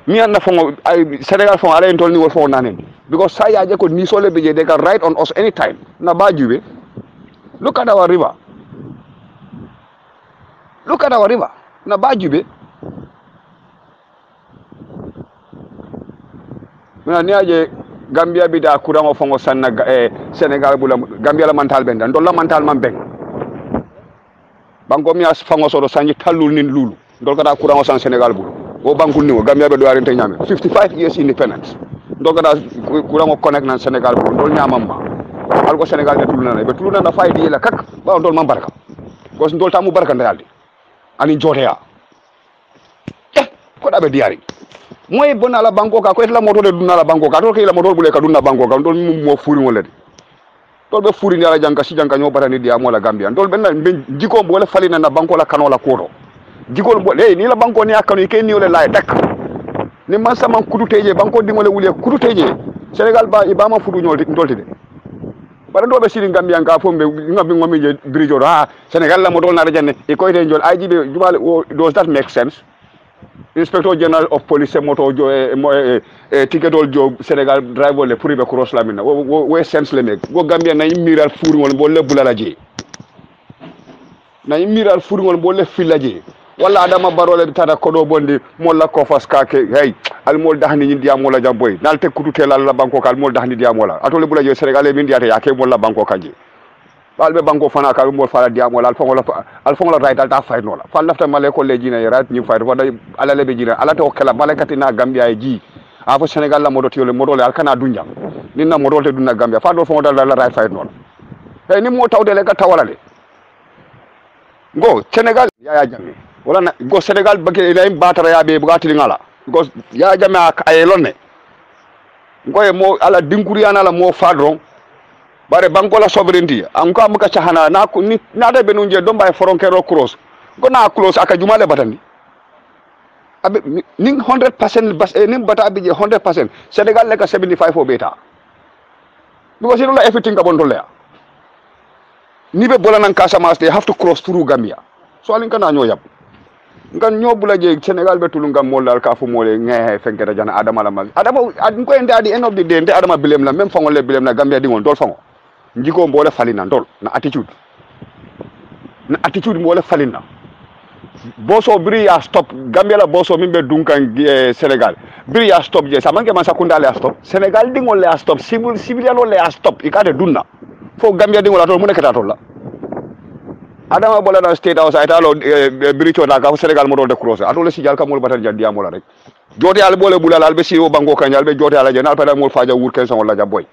D: mi anda fongo ay Senegal fongo ala en tolni wol fongo nanen because sa yaje ko ni sole be je they can write on us anytime na bajube look at our river na bajube mina ni aje Gambia bi da kurango fongo sanna Senegal bula Gambia la mental ben dan la mental man ben banko mi as fongo so do sanji talul nin lulu ndol ka da kurango san Senegal bulu o bankul ni o Gambia be do arente nyame 55 years independence ndol ka da kurango connect nan Senegal bulu ndol nyamam ma algo Senegal be tuluna na faydi la kak ba ndol man baraka ko ndol tamu baraka ndaldi ani joteya ko da be diari moy bona la banko ka ko la moto de dunna la banko ka to ke la moto bule ka dunna banko ka ndol mo furi mo lede tol be furi ndala janka si janka nyo barani dia mo la Gambia ndol ben jiko bo le falina na banko la kano la koto jiko bo le ni la banko ni akano ke ni ole lay tak ni man sama kuduteje banko di mo le wule kuduteje Senegal ba ibama fudu nyol ndolti de bara do be siri Gambia ka fombe ngabi ngomi je brijo ha Senegal la moto na rajane e ko ite njol IGB jumale does that make sense Inspector General of Police moto jo ticketol jo Senegal driver le pour be cross la mina we sense le mek go Gambia na miral furi won bo le bulalaje na miral furi won bo le filaje wala adama barole tada kodo bondi mo la ko faska ke hey al mol dahni ni dia mo la jamboy dal te kutu telal la banko kal mol dahni dia mo la atole bulaje Senegal e min diate yake mo la banko kanje balbe banko fana ka mo fala dia mo la al fongo la right al ta fay no la fal lafta male ko le jina right ni fay wada ala le be jina ala to kala malakati na Gambia e ji afo Senegal la modo tiole modo le al kana dunja ni na modo te dunna Gambia fa do fongo dal la right fay no la ni mo tawde le ka tawalale go Senegal ya jamme wala na go Senegal bake ila batara ya be bugati ngala because ya jamme ay lonne ngoy mo ala dinkuri ana la mo fadron bare banko la sovereignty am ko am ka chahana na ko ni na de benunje do mbay foronkero cross go na close aka jumale batandi abe ning 100% bas ning bata bi 100% Senegal leka 75 for beta because you know everything about there ni be bola nan Casamance they have to cross through Gambia so alin kana ñoo yab ngan ñoo bula je Senegal be tulu ngam molal ka fu mole ngehe fenkere jana adama la mag adama ad ko ende adi end of the day nde adama bilem la même fangol le bilem na Gambia dingol dol fango njiko mbole falina dol na attitude mbole falina boso biri ya stop Gambia la boso mimbe dunkan Senegal biri ya stop je samanke man sakunda le stop Senegal dingol le stop civilian le stop ikade dunna fo Gambia dingol atol mu nekata tol la adama bola na state house ay talo biri chota ka Senegal mo do de cross atol si jal ka mol batal jandi amola rek joti al bole bulal al be siwo bango kanyal be joti ala jenal pada mol faja wur ken son la jaboy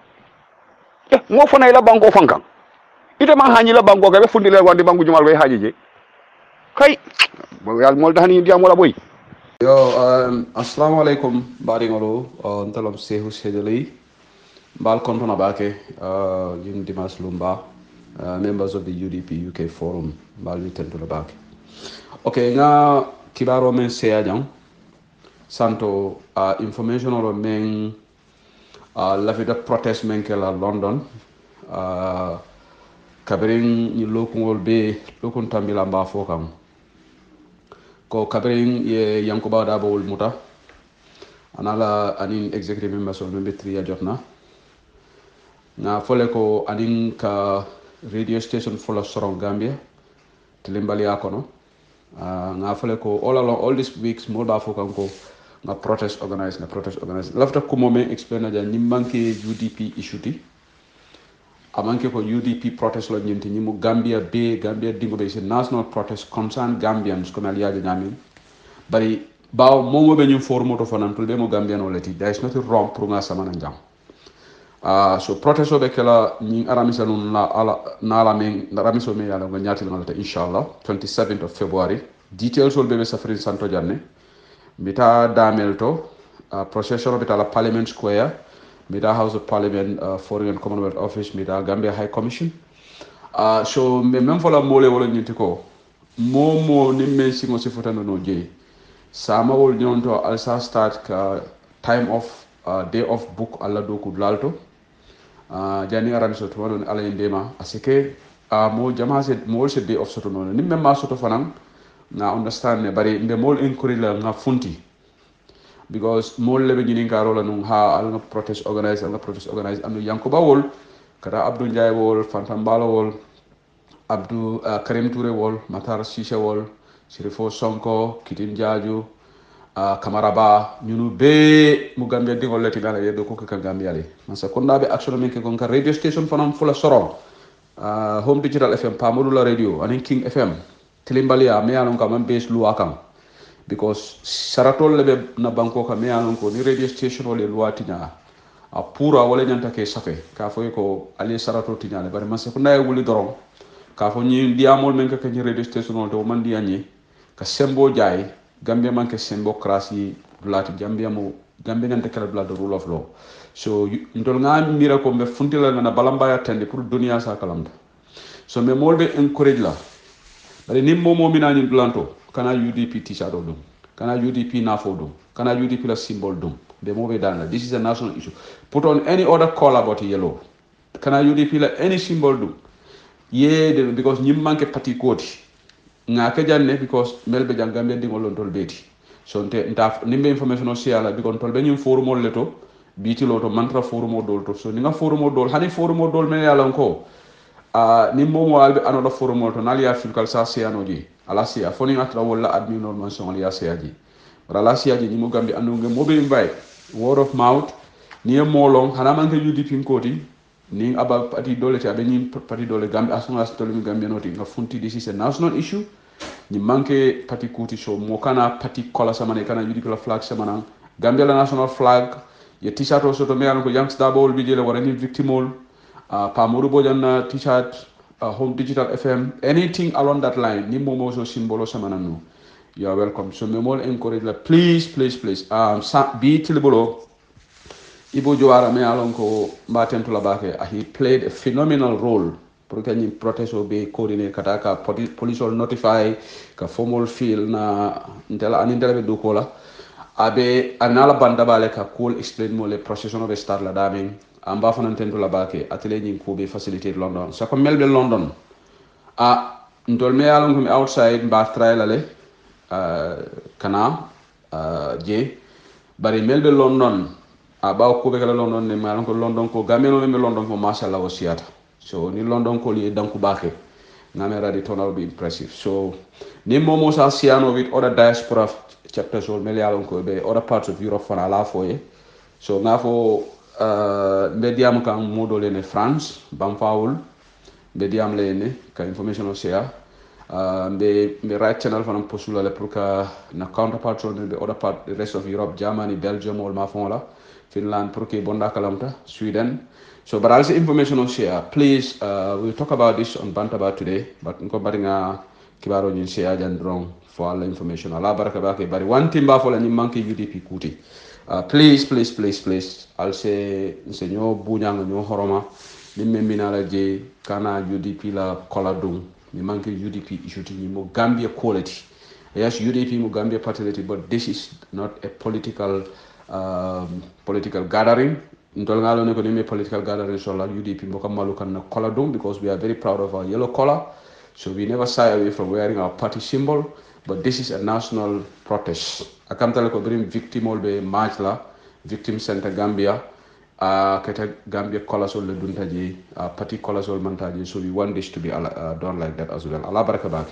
D: mo fona ila bango fankan ite man hanyi la bango ka be fundi le wandi bangu jumal way haji je kay yal mol dahani ndi amola boy
E: yo assalamu alaikum bari ngolo ntalom sehu sedeli bal kontona bake jim dimas lumba members of the UDP UK forum bal mi tentulo bake okay nga kibaro men seya jang santo information olo men la vida protest men ke la London kabring ni lokungol be lokun tambila mba fokam ko kabring ye yankuba da bawul muta anala anin executive members of member 3 jotna na fole ko anin ka radio station full of Sorong Gambia tilimbali akono nga fole ko all along all these weeks mo ba fokam ko nga protest organize lafta ko momen explain ja ni manke UDP issuti amanke ko UDP protest lo nyenti ni mu Gambia dingo be national protest concern Gambians ko na liya nyami bari baw momo be ñu formo to fanan tul be mo Gambian o leti there is nothing wrong pour nga sama njam so protest o be kala ni aramisa nun la ala na la men aramiso me yalla nga nyati la inshallah 27th of February details will be safari santo janne mita damelto procession bita la Parliament Square mita House of Parliament Foreign and Commonwealth Office mita Gambia High Commission so me même fola mole wala nyiti ko momo ni men singo si fotano no je sama wol nyonto alsa start ka time of day of book alla do ku lalto jani aran so to won ala ndema asike mo jama se mo se day of soto non ni même ma soto fanan na understand ne bari mbe mol encourage la nga funti because mol lebe nyini ngaro la nung ha al nga protest organize anu yankuba wol kata Abdou Ndiaye wol Fantambalo wol Abdou Karim Touré wol Matar Cissé wol Sirifo Sonko Kitin Jaaju Kamaraba ñunu be mu Gambia dingol leti dala yebe ko ka Gambia le man sa konda be action men ke gon ka radio station fanam fula Sorong Home Digital FM Pamodu la radio anin King FM Tilimbalia me alon ka man base luakam because saratol lebe na banko ka me alon ko ni radio station wala luatinya a pura wala nyanta ke safe ka foy ko ali sarato tinyale bari man se ko nay wuli dorom ka fo ñi diamol men ka ni radio station wala to man di anyi ka sembo jaay Gambia man ke sembo krasi lati Gambia ngante kala bla the rule of law so ndol nga mira ko be funtila na balamba ya tande pour dunia sa kalamda so me molbe encourage la bari nim momo mina ñim planto kana UDP t-shirt dum kana UDP nafo dum kana UDP la symbol dum be mobe dana this is a national issue put on any other color but yellow kana UDP la any symbol dum because ñim manke parti koti nga ke janne because melbe jangambia dingol lon tol beti so nta nimbe information o siala because tol be ñim forum o leto biti loto mantra forum o dol to so ni nga forum o dol hani forum o dol men yalla ko ni momo albe anoda forum o to nalia filkal sa siano ji ala sia foni ngatra wala admin normation ali sia ji ala sia ji ni mo gambi andunge mo be mbay word of mouth ni molong hana manke UDP nkoti ni aba parti dole ti abe ni parti dole gambi asuna stole mi gambi noti nga funti this is a national issue ni manke parti kuti so mo kana parti kola samane kana UDP la flag samana Gambia la national flag ye t-shirt also to me an ko youngster bol bi jele wara ni victimol pa modu bojan t-shirt Home Digital FM anything along that line ni momo so symbolo samana no you are welcome so me mol encourage la please be tilbolo Ibo Jawara me alon ko mbaten to labake he played a phenomenal role pour que ni protest o be coordinate kata ka police will notify ka formal feel na intela be do kola abe anala banda bale ka cool explain mo le procession of start la damen amba fanan tento la bake atelier ni ko be facilité London sa ko melbe London a ndol me yalon ko outside mba try la le kana je bari melbe London ba ko be kala London ne malon ko London ko gamelo me London ko mashallah wasiata so ni London ko li danku bake ngamera di tonal be impressive so ni momo sa siano with other diaspora chapters or melialon ko be other parts of Europe fana la foye so ngafo mediam kan modole ne France bamfaul mediam le ne ka information o share be right channel fana posula le pour ka na counterpart on the other part the rest of Europe Germany Belgium or ma fon la Finland pour que bonda kalamta Sweden so but also information on share please we'll talk about this on Bantaba today but nko baringa kibaro nyin share jandrong for all information ala baraka bake bari one timba for la ni manki UDP kuti please I'll say senyo bunyang nyo horoma ni membina la je kana UDP la koladum ni manki UDP issue ni mo Gambia quality yes UDP mo Gambia party but this is not a political gathering ntol ngalo ne ko ni political gathering so la UDP mo kamalu kan na koladum because we are very proud of our yellow color so we never shy away from wearing our party symbol but this is a national protest akamtale ko brim victim olbe march la victim center Gambia keta Gambia colors all the duntaji party colors all mantaji so we want this to be done like that as well ala baraka bak